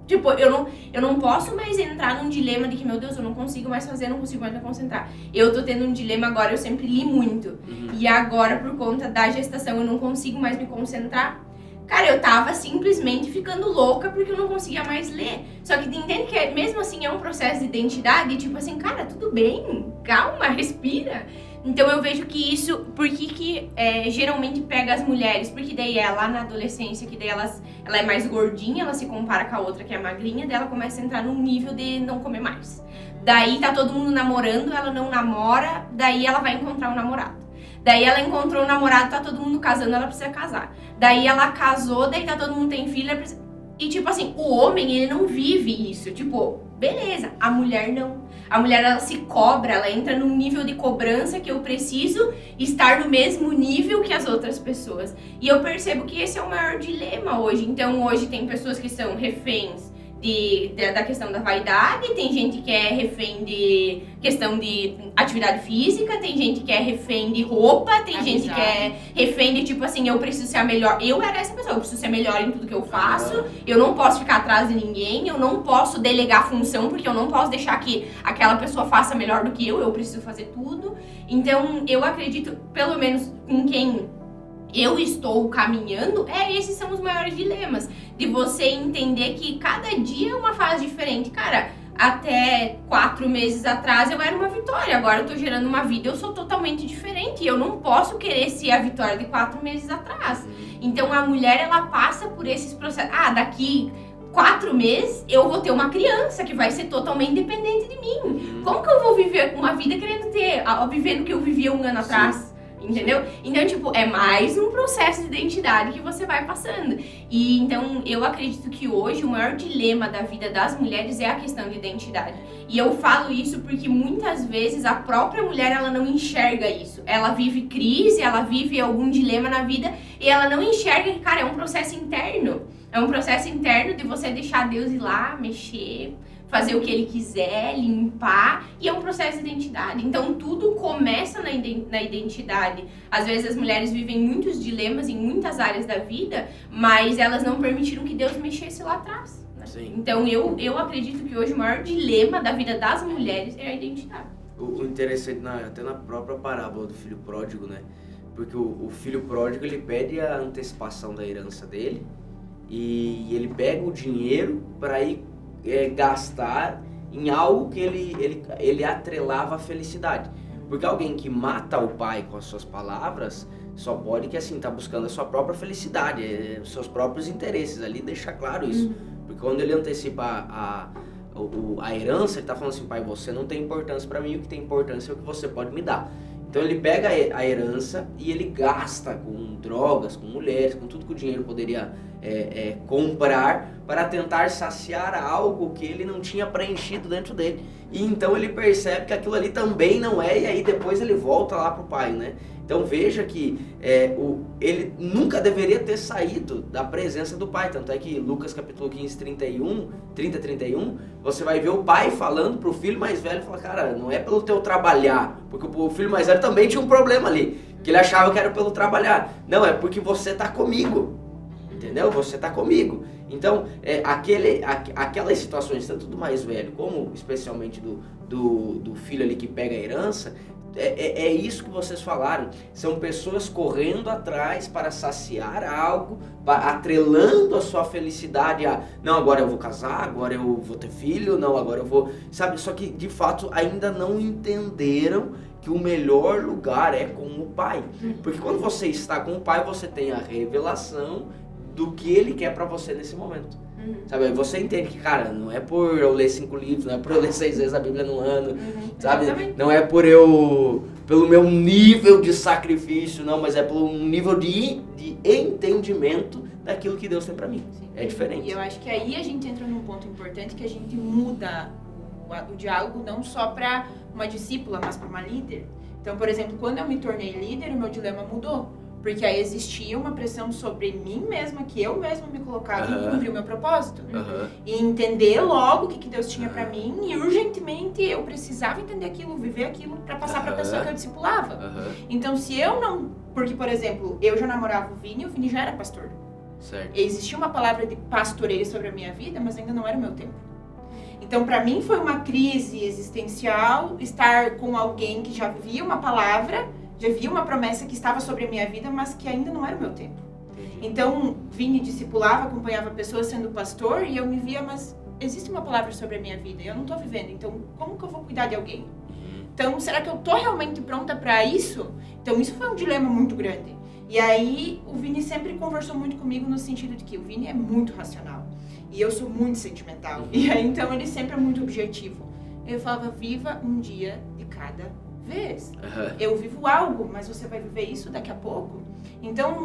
Tipo, eu não posso mais entrar num dilema de que, meu Deus, eu não consigo mais fazer, não consigo mais me concentrar. Eu tô tendo um dilema agora, eu sempre li muito. E agora, por conta da gestação, eu não consigo mais me concentrar. Cara, eu tava simplesmente ficando louca porque eu não conseguia mais ler. Só que entende que mesmo assim é um processo de identidade, tipo assim, cara, tudo bem, calma, respira. Então eu vejo que isso, por que geralmente pega as mulheres? Porque daí lá na adolescência, que daí ela é mais gordinha, ela se compara com a outra que é magrinha, daí ela começa a entrar num nível de não comer mais. Daí tá todo mundo namorando, ela não namora, daí ela vai encontrar um namorado. Daí ela encontrou um namorado, tá todo mundo casando, ela precisa casar. Daí ela casou, daí tá todo mundo tem filho, ela precisa... E tipo assim, o homem, ele não vive isso, tipo, beleza, a mulher não. A mulher, ela se cobra, ela entra num nível de cobrança que eu preciso estar no mesmo nível que as outras pessoas. E eu percebo que esse é o maior dilema hoje. Então, hoje tem pessoas que são reféns da questão da vaidade, tem gente que é refém de questão de atividade física, tem gente que é refém de roupa, tem gente que é refém de tipo assim, eu preciso ser a melhor. Eu era essa pessoa, eu preciso ser melhor em tudo que eu faço, eu não posso ficar atrás de ninguém, eu não posso delegar função, porque eu não posso deixar que aquela pessoa faça melhor do que eu preciso fazer tudo. Então, eu acredito, pelo menos com quem eu estou caminhando, esses são os maiores dilemas. De você entender que cada dia é uma fase diferente. Cara, até 4 meses atrás eu era uma Vitória, agora eu tô gerando uma vida, eu sou totalmente diferente. Eu não posso querer ser a Vitória de 4 meses atrás. Então a mulher, ela passa por esses processos. Daqui 4 meses eu vou ter uma criança que vai ser totalmente dependente de mim. Como que eu vou viver uma vida vivendo o que eu vivia 1 ano atrás? Entendeu? Então, tipo, é mais um processo de identidade que você vai passando. E então, eu acredito que hoje o maior dilema da vida das mulheres é a questão de identidade. E eu falo isso porque muitas vezes a própria mulher, ela não enxerga isso. Ela vive crise, ela vive algum dilema na vida e ela não enxerga que, cara, é um processo interno. É um processo interno de você deixar Deus ir lá, mexer, fazer o que ele quiser, limpar, e é um processo de identidade. Então, tudo começa na identidade. Às vezes, as mulheres vivem muitos dilemas em muitas áreas da vida, mas elas não permitiram que Deus mexesse lá atrás. Né? Então, eu acredito que hoje o maior dilema da vida das mulheres é a identidade. O interessante, até na própria parábola do filho pródigo, né? Porque o filho pródigo, ele pede a antecipação da herança dele, e ele pega o dinheiro para ir gastar em algo que ele atrelava a felicidade. Porque alguém que mata o pai com as suas palavras só pode que assim tá buscando a sua própria felicidade, os seus próprios interesses ali, deixa claro isso. Porque quando ele antecipa a herança, ele tá falando assim, pai, você não tem importância para mim, o que tem importância é o que você pode me dar. Então ele pega a herança e ele gasta com drogas, com mulheres, com tudo que o dinheiro poderia comprar para tentar saciar algo que ele não tinha preenchido dentro dele. E então ele percebe que aquilo ali também não é, e aí depois ele volta lá pro pai, né? Então veja que ele nunca deveria ter saído da presença do pai. Tanto é que Lucas capítulo 15, 30-31, você vai ver o pai falando pro filho mais velho, fala, cara, não é pelo teu trabalhar, porque o filho mais velho também tinha um problema ali, que ele achava que era pelo trabalhar. Não, é porque você tá comigo, entendeu? Você tá comigo. Então, aquelas situações, tanto do mais velho, como especialmente do filho ali que pega a herança, é isso que vocês falaram. São pessoas correndo atrás para saciar algo, atrelando a sua felicidade a, não, agora eu vou casar, agora eu vou ter filho, não, agora eu vou... Sabe, só que de fato ainda não entenderam que o melhor lugar é com o pai. Porque quando você está com o pai, você tem a revelação do que ele quer pra você nesse momento. Sabe, aí você entende que, cara, não é por eu ler 5 livros, não é por eu ler 6 vezes a Bíblia no ano, sabe? Exatamente. Não é pelo meu nível de sacrifício, não, mas é pelo nível de entendimento daquilo que Deus tem pra mim. Sim. É diferente. E eu acho que aí a gente entra num ponto importante, que a gente muda o diálogo não só para uma discípula, mas para uma líder. Então, por exemplo, quando eu me tornei líder, o meu dilema mudou. Porque aí existia uma pressão sobre mim mesma, que eu mesma me colocava em cumprir o meu propósito. E entender logo o que Deus tinha pra mim, e urgentemente eu precisava entender aquilo, viver aquilo, pra passar pra pessoa que eu discipulava. Então, se eu não... Porque, por exemplo, eu já namorava o Vini já era pastor. Certo. Existia uma palavra de pastoreio sobre a minha vida, mas ainda não era o meu tempo. Então, pra mim foi uma crise existencial estar com alguém que já vivia uma palavra, já via uma promessa que estava sobre a minha vida, mas que ainda não era o meu tempo. Então, Vini discipulava, acompanhava pessoas sendo pastor, e eu me via, mas existe uma palavra sobre a minha vida, e eu não estou vivendo, então como que eu vou cuidar de alguém? Então, será que eu estou realmente pronta para isso? Então, isso foi um dilema muito grande. E aí, o Vini sempre conversou muito comigo no sentido de que o Vini é muito racional, e eu sou muito sentimental. E aí, então, ele sempre é muito objetivo. Eu falava, viva um dia de cada vez. Eu vivo algo, mas você vai viver isso daqui a pouco. Então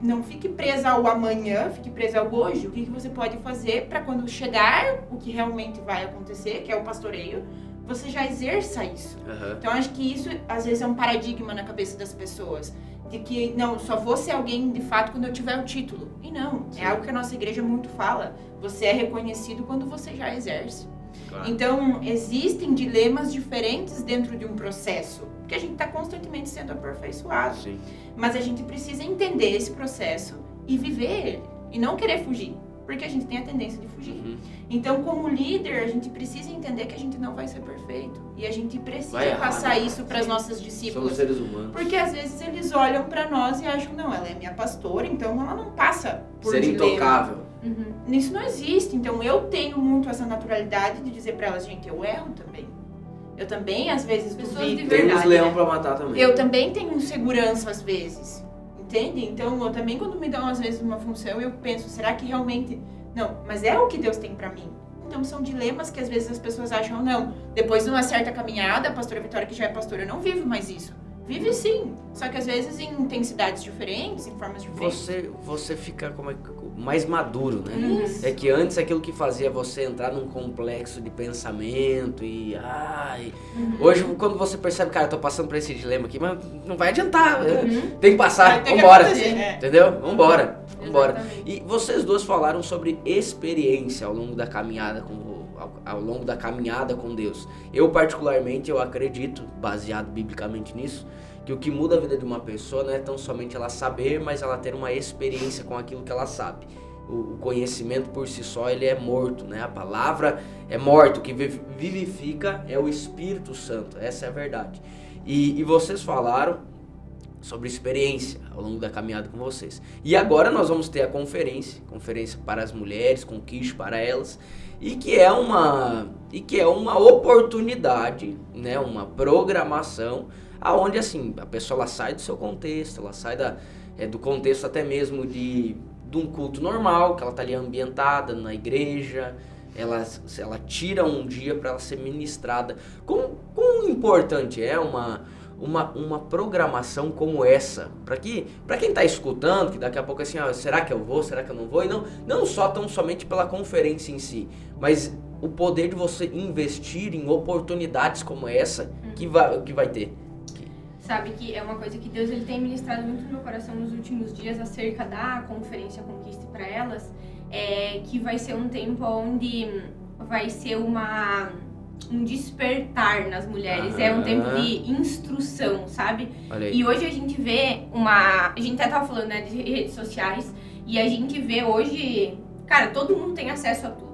não fique presa ao amanhã, fique presa ao hoje. O que você pode fazer para quando chegar o que realmente vai acontecer, que é o pastoreio, você já exerça isso. Então acho que isso às vezes é um paradigma na cabeça das pessoas, de que não, só vou ser alguém de fato quando eu tiver o título. E não, é algo que a nossa igreja muito fala. Você é reconhecido quando você já exerce. Claro. Então, existem dilemas diferentes dentro de um processo, porque a gente está constantemente sendo aperfeiçoado. Sim. Mas a gente precisa entender esse processo e viver ele, e não querer fugir, porque a gente tem a tendência de fugir. Então, como líder, a gente precisa entender que a gente não vai ser perfeito, e a gente precisa passar isso para as nossas discípulas. Somos seres humanos. Porque às vezes eles olham para nós e acham, não, ela é minha pastora, então ela não passa por ser dilema. Intocável. Isso não existe, então eu tenho muito essa naturalidade de dizer pra elas, gente, eu erro também. Eu também, às vezes, duvido. Temos leão pra matar também. Eu também tenho insegurança, às vezes, entende? Então, eu também, quando me dão, às vezes, uma função, eu penso, será que realmente... Não, mas é o que Deus tem pra mim. Então, são dilemas que, às vezes, as pessoas acham, não, depois de uma certa caminhada, a pastora Vitória, que já é pastora, não vive mais isso. Vive sim, só que às vezes em intensidades diferentes, em formas diferentes. Você fica mais maduro, né? Isso. É que antes aquilo que fazia você entrar num complexo de pensamento e... Hoje, quando você percebe, cara, eu tô passando por esse dilema aqui, mas não vai adiantar, tem que passar, vambora, entendeu? Vambora. E vocês duas falaram sobre experiência ao longo da caminhada com Deus. Eu particularmente, eu acredito, baseado biblicamente nisso, que o que muda a vida de uma pessoa não é tão somente ela saber, mas ela ter uma experiência com aquilo que ela sabe. O conhecimento por si só, ele é morto, né? A palavra é morta, o que vivifica é o Espírito Santo, essa é a verdade. E vocês falaram sobre experiência ao longo da caminhada com vocês. E agora nós vamos ter a conferência para as mulheres, conquiste para elas, e que é uma oportunidade, né, uma programação aonde assim a pessoa ela sai do seu contexto, ela sai do contexto até mesmo de um culto normal, que ela está ali ambientada na igreja, ela tira um dia para ela ser ministrada. Quão importante é uma programação como essa? Pra quem tá escutando, que daqui a pouco assim, será que eu vou, será que eu não vou? E não só tão somente pela conferência em si, mas o poder de você investir em oportunidades como essa que vai ter. Sabe que é uma coisa que Deus ele tem ministrado muito no meu coração nos últimos dias acerca da conferência Conquiste para Elas, que vai ser um tempo onde vai ser um despertar nas mulheres, é um tempo de instrução, sabe? E hoje a gente vê a gente até tava falando, né, de redes sociais, e a gente vê hoje, cara, todo mundo tem acesso a tudo.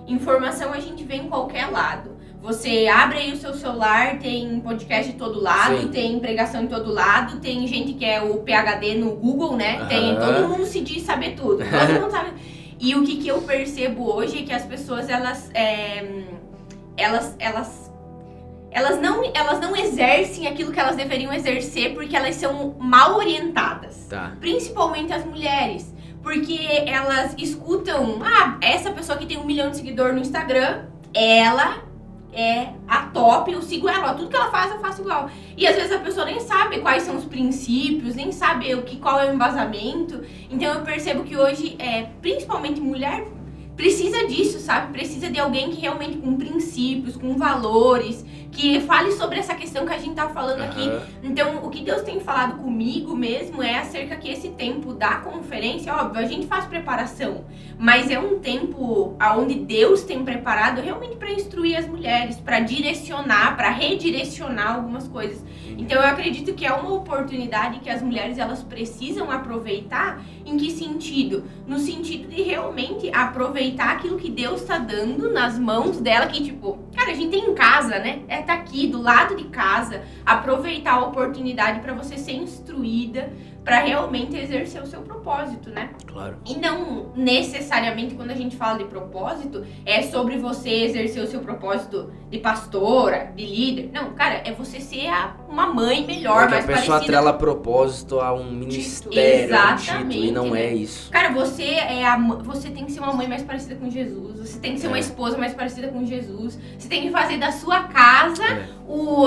Informação a gente vê em qualquer lado. Você abre aí o seu celular, tem podcast de todo lado, Sim. tem pregação de todo lado, tem gente que é o PhD no Google, né? Todo mundo se diz saber tudo, todo mundo sabe. E o que eu percebo hoje é que as pessoas, elas não exercem aquilo que elas deveriam exercer porque elas são mal orientadas. Tá. Principalmente as mulheres. Porque elas escutam, essa pessoa que tem 1 milhão de seguidores no Instagram, ela é a top, eu sigo ela, tudo que ela faz eu faço igual. E às vezes a pessoa nem sabe quais são os princípios, nem sabe qual é o embasamento. Então eu percebo que hoje, principalmente mulher, precisa disso, sabe? Precisa de alguém que realmente com princípios, com valores, que fale sobre essa questão que a gente tá falando aqui. Então, o que Deus tem falado comigo mesmo é acerca que esse tempo da conferência, óbvio, a gente faz preparação, mas é um tempo onde Deus tem preparado realmente para instruir as mulheres, para direcionar, para redirecionar algumas coisas. Então, eu acredito que é uma oportunidade que as mulheres, elas precisam aproveitar. Em que sentido? No sentido de realmente aproveitar aquilo que Deus tá dando nas mãos dela, que tipo, cara, a gente tem em casa, né? Tá aqui, do lado de casa. Aproveitar a oportunidade para você ser instruída, para realmente exercer o seu propósito, né? Claro. E não necessariamente quando a gente fala de propósito, é sobre você exercer o seu propósito de pastora, de líder. Não, cara, é você ser uma mãe melhor, mais parecida. A pessoa atrela propósito a um ministério, Exatamente, um título, e não é isso. Cara, você tem que ser uma mãe mais parecida com Jesus, você tem que ser uma esposa mais parecida com Jesus, você tem que fazer da sua casa o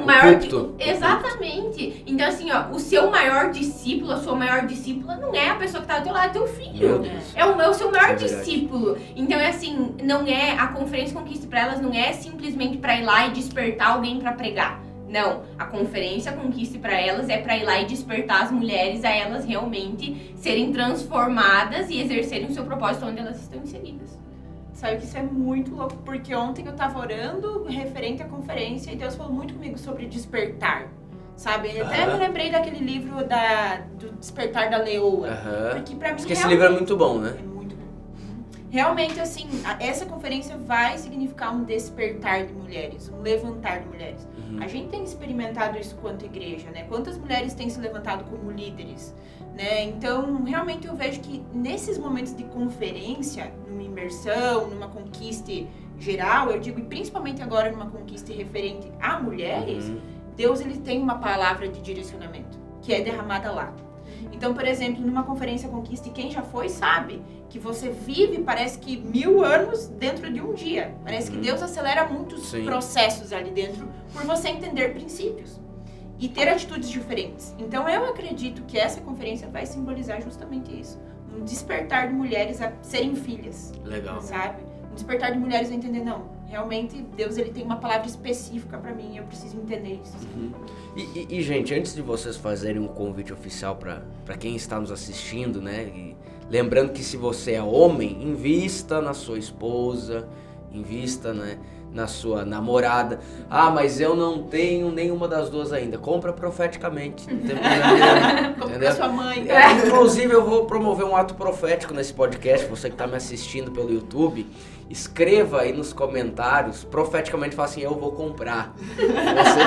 maior... Exatamente. Então, assim, o seu maior discípulo, a sua maior discípula não é a pessoa que tá do teu lado, é teu filho. É o seu maior discípulo. Então, é assim, não é a conferência Conquiste para Elas, não é simplesmente para ir lá e despertar alguém para pregar. Não, a conferência Conquiste para Elas é para ir lá e despertar as mulheres a elas realmente serem transformadas e exercerem o seu propósito onde elas estão inseridas. Sabe que isso é muito louco, porque ontem eu tava orando referente à conferência e Deus falou muito comigo sobre despertar, sabe? Até me lembrei daquele livro do Despertar da Leoa, porque pra mim porque esse livro é muito bom, né? É muito bom. Realmente, assim, essa conferência vai significar um despertar de mulheres, um levantar de mulheres. A gente tem experimentado isso quanto igreja, né? Quantas mulheres têm se levantado como líderes, né? Então, realmente eu vejo que nesses momentos de conferência, numa imersão, numa conquista geral, eu digo, e principalmente agora numa conquista referente a mulheres, Deus, ele tem uma palavra de direcionamento, que é derramada lá. Então, por exemplo, numa conferência Conquista, e quem já foi sabe que você vive, parece que 1000 anos dentro de um dia. Parece que Deus acelera muitos processos ali dentro por você entender princípios e ter atitudes diferentes. Então, eu acredito que essa conferência vai simbolizar justamente isso. Um despertar de mulheres a serem filhas. Legal. Sabe? Um despertar de mulheres a entender, não, realmente Deus, ele tem uma palavra específica pra mim e eu preciso entender isso. E, gente, antes de vocês fazerem um convite oficial pra quem está nos assistindo, né? E lembrando que se você é homem, invista na sua esposa, invista, né, na sua namorada. Mas eu não tenho nenhuma das duas ainda. Compra profeticamente. Não tem problema. Compra pra sua mãe. Inclusive, eu vou promover um ato profético nesse podcast. Você que está me assistindo pelo YouTube, escreva aí nos comentários, profeticamente fala assim, eu vou comprar.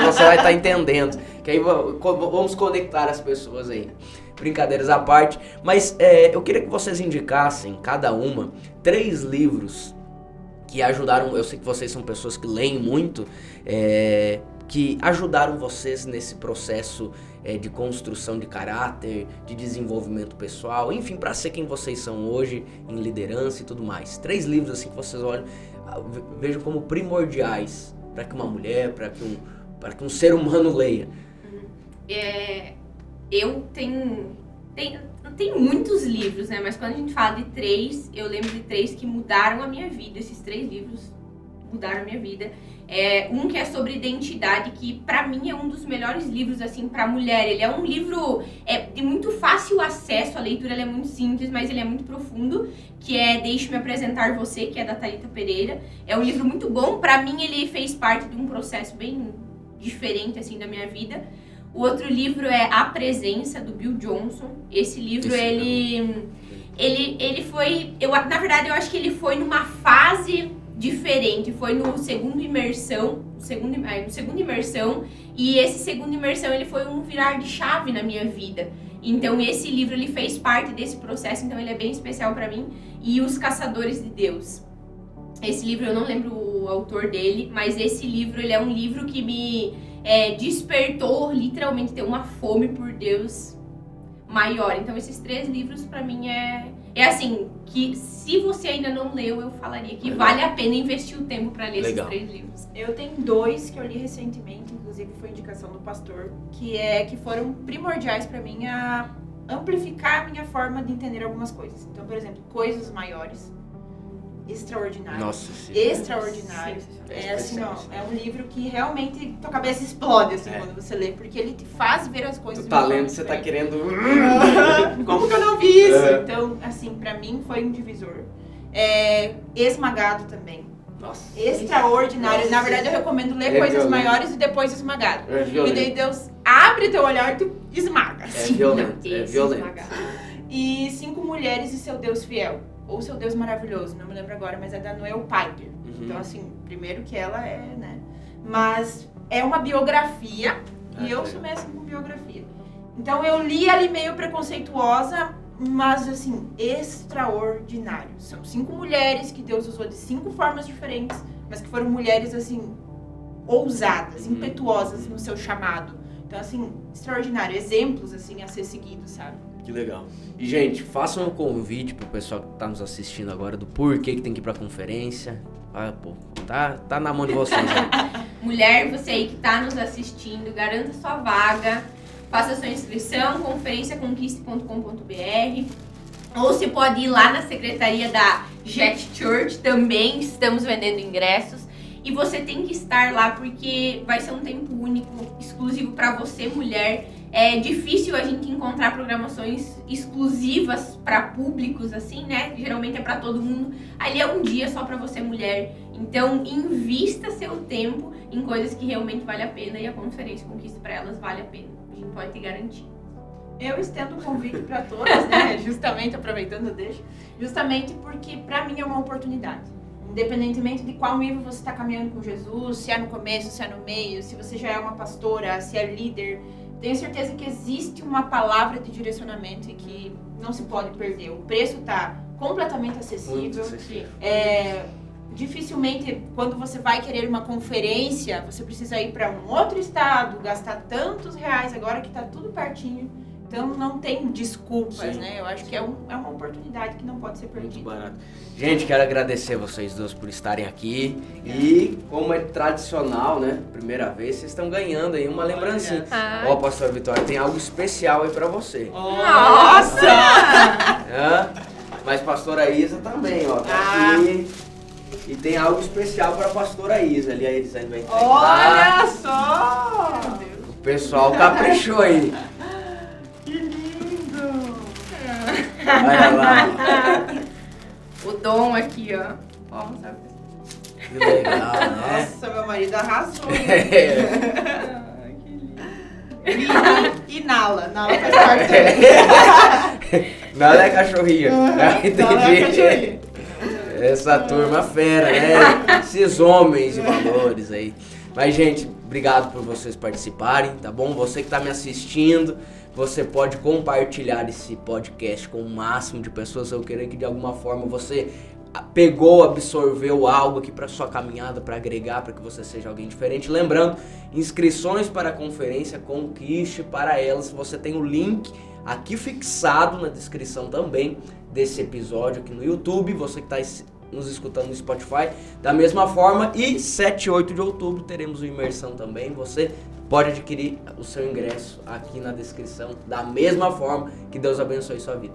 Você vai estar entendendo. Que aí vamos conectar as pessoas aí. Brincadeiras à parte. Mas eu queria que vocês indicassem, cada uma, 3 livros que ajudaram, eu sei que vocês são pessoas que leem muito, que ajudaram vocês nesse processo de construção de caráter, de desenvolvimento pessoal, enfim, para ser quem vocês são hoje, em liderança e tudo mais. 3 livros assim que vocês olham, vejam como primordiais para que uma mulher, para que um ser humano leia. eu tenho muitos livros, né? Mas quando a gente fala de 3, eu lembro de 3 que mudaram a minha vida. Esses 3 livros mudaram a minha vida. Um que é sobre identidade, que pra mim é um dos melhores livros, assim, pra mulher. Ele é um livro de muito fácil acesso, a leitura ele é muito simples, mas ele é muito profundo, que é Deixe-me Apresentar Você, que é da Thalita Pereira. É um livro muito bom. Pra mim, ele fez parte de um processo bem diferente, assim, da minha vida. O outro livro é A Presença, do Bill Johnson. Esse livro, ele foi... na verdade, eu acho que ele foi numa fase diferente. Foi no segundo imersão. E esse segundo imersão, ele foi um virar de chave na minha vida. Então, esse livro, ele fez parte desse processo. Então, ele é bem especial pra mim. E Os Caçadores de Deus. Esse livro, eu não lembro o autor dele. Mas esse livro, ele é um livro que me... despertou literalmente ter uma fome por Deus maior. Então esses 3 livros pra mim é assim, que se você ainda não leu, eu falaria que vale a pena investir o tempo pra ler esses 3 livros. Eu tenho 2 que eu li recentemente, inclusive foi indicação do pastor, que foram primordiais pra mim a amplificar a minha forma de entender algumas coisas. Então, por exemplo, Coisas Maiores, Extraordinário. Nossa, sim. Extraordinário. É um livro que realmente tua cabeça explode, assim, quando você lê, porque ele te faz ver as coisas. Tu tá lendo, você tá querendo... Como que eu não vi isso? Então, assim, pra mim foi um divisor. Esmagado também. Nossa. Extraordinário. Nossa. Na verdade, eu recomendo ler Coisas Maiores e depois Esmagado. E daí Deus abre teu olhar e tu esmaga. Assim. É violento. E 5 Mulheres e Seu Deus Fiel. Ou Seu Deus Maravilhoso, não me lembro agora, mas é da Noel Piper. Então, assim, primeiro que ela né? Mas é uma biografia, e eu sou mesmo com biografia. Então, eu li ali meio preconceituosa, mas, assim, extraordinário. São 5 mulheres que Deus usou de 5 formas diferentes, mas que foram mulheres, assim, ousadas, impetuosas no seu chamado. Então, assim, extraordinário. Exemplos, assim, a ser seguidos, sabe? Que legal. E, gente, façam um convite pro pessoal que tá nos assistindo agora do porquê que tem que ir pra conferência. Tá na mão de vocês. Mulher, você aí que tá nos assistindo, garanta sua vaga, faça sua inscrição, conferenciaconquiste.com.br, ou você pode ir lá na secretaria da Jet Church, também estamos vendendo ingressos. E você tem que estar lá porque vai ser um tempo único, exclusivo para você, mulher. É difícil a gente encontrar programações exclusivas para públicos, assim, né? Geralmente é para todo mundo. Ali é um dia só para você, mulher. Então, invista seu tempo em coisas que realmente vale a pena e a Conferência Conquista para elas vale a pena. A gente pode te garantir. Eu estendo o convite para todas, né? Justamente, aproveitando eu deixo. Justamente porque para mim é uma oportunidade. Independentemente de qual nível você está caminhando com Jesus, se é no começo, se é no meio, se você já é uma pastora, se é líder, tenho certeza que existe uma palavra de direcionamento e que não se pode perder. O preço está completamente acessível. Dificilmente, quando você vai querer uma conferência, você precisa ir para um outro estado, gastar tantos reais agora que está tudo pertinho. Então não tem desculpas, né? Eu acho que é uma oportunidade que não pode ser perdida. Muito barato. Gente, quero agradecer vocês dois por estarem aqui. E como é tradicional, né? Primeira vez, vocês estão ganhando aí uma lembrancinha. Ó, pastora Vitória, tem algo especial aí pra você. Nossa! Mas pastora Isa também, ó. Tá aqui. E tem algo especial pra pastora Isa. Ali a Elisane vai entregar. Olha só! O pessoal caprichou aí. Que lindo! Olha lá. O Dom aqui, ó. Vamos saber. Que legal, né? Nossa, meu marido arrasou. Que lindo. E Nala. Nala faz parte também. Nala é cachorrinha. Entendi. Nala é cachorrinha. Essa turma fera, né? Esses homens de valores aí. Mas, gente, obrigado por vocês participarem, tá bom? Você que tá me assistindo, você pode compartilhar esse podcast com o máximo de pessoas. Eu queria que de alguma forma você pegou, absorveu algo aqui para sua caminhada, para agregar, para que você seja alguém diferente. Lembrando, inscrições para a conferência Conquiste para elas. Você tem o link aqui fixado na descrição também desse episódio aqui no YouTube. Você que está nos escutando no Spotify, da mesma forma. E 7 e 8 de outubro teremos o Imersão também. Você pode adquirir o seu ingresso aqui na descrição, da mesma forma. Que Deus abençoe sua vida.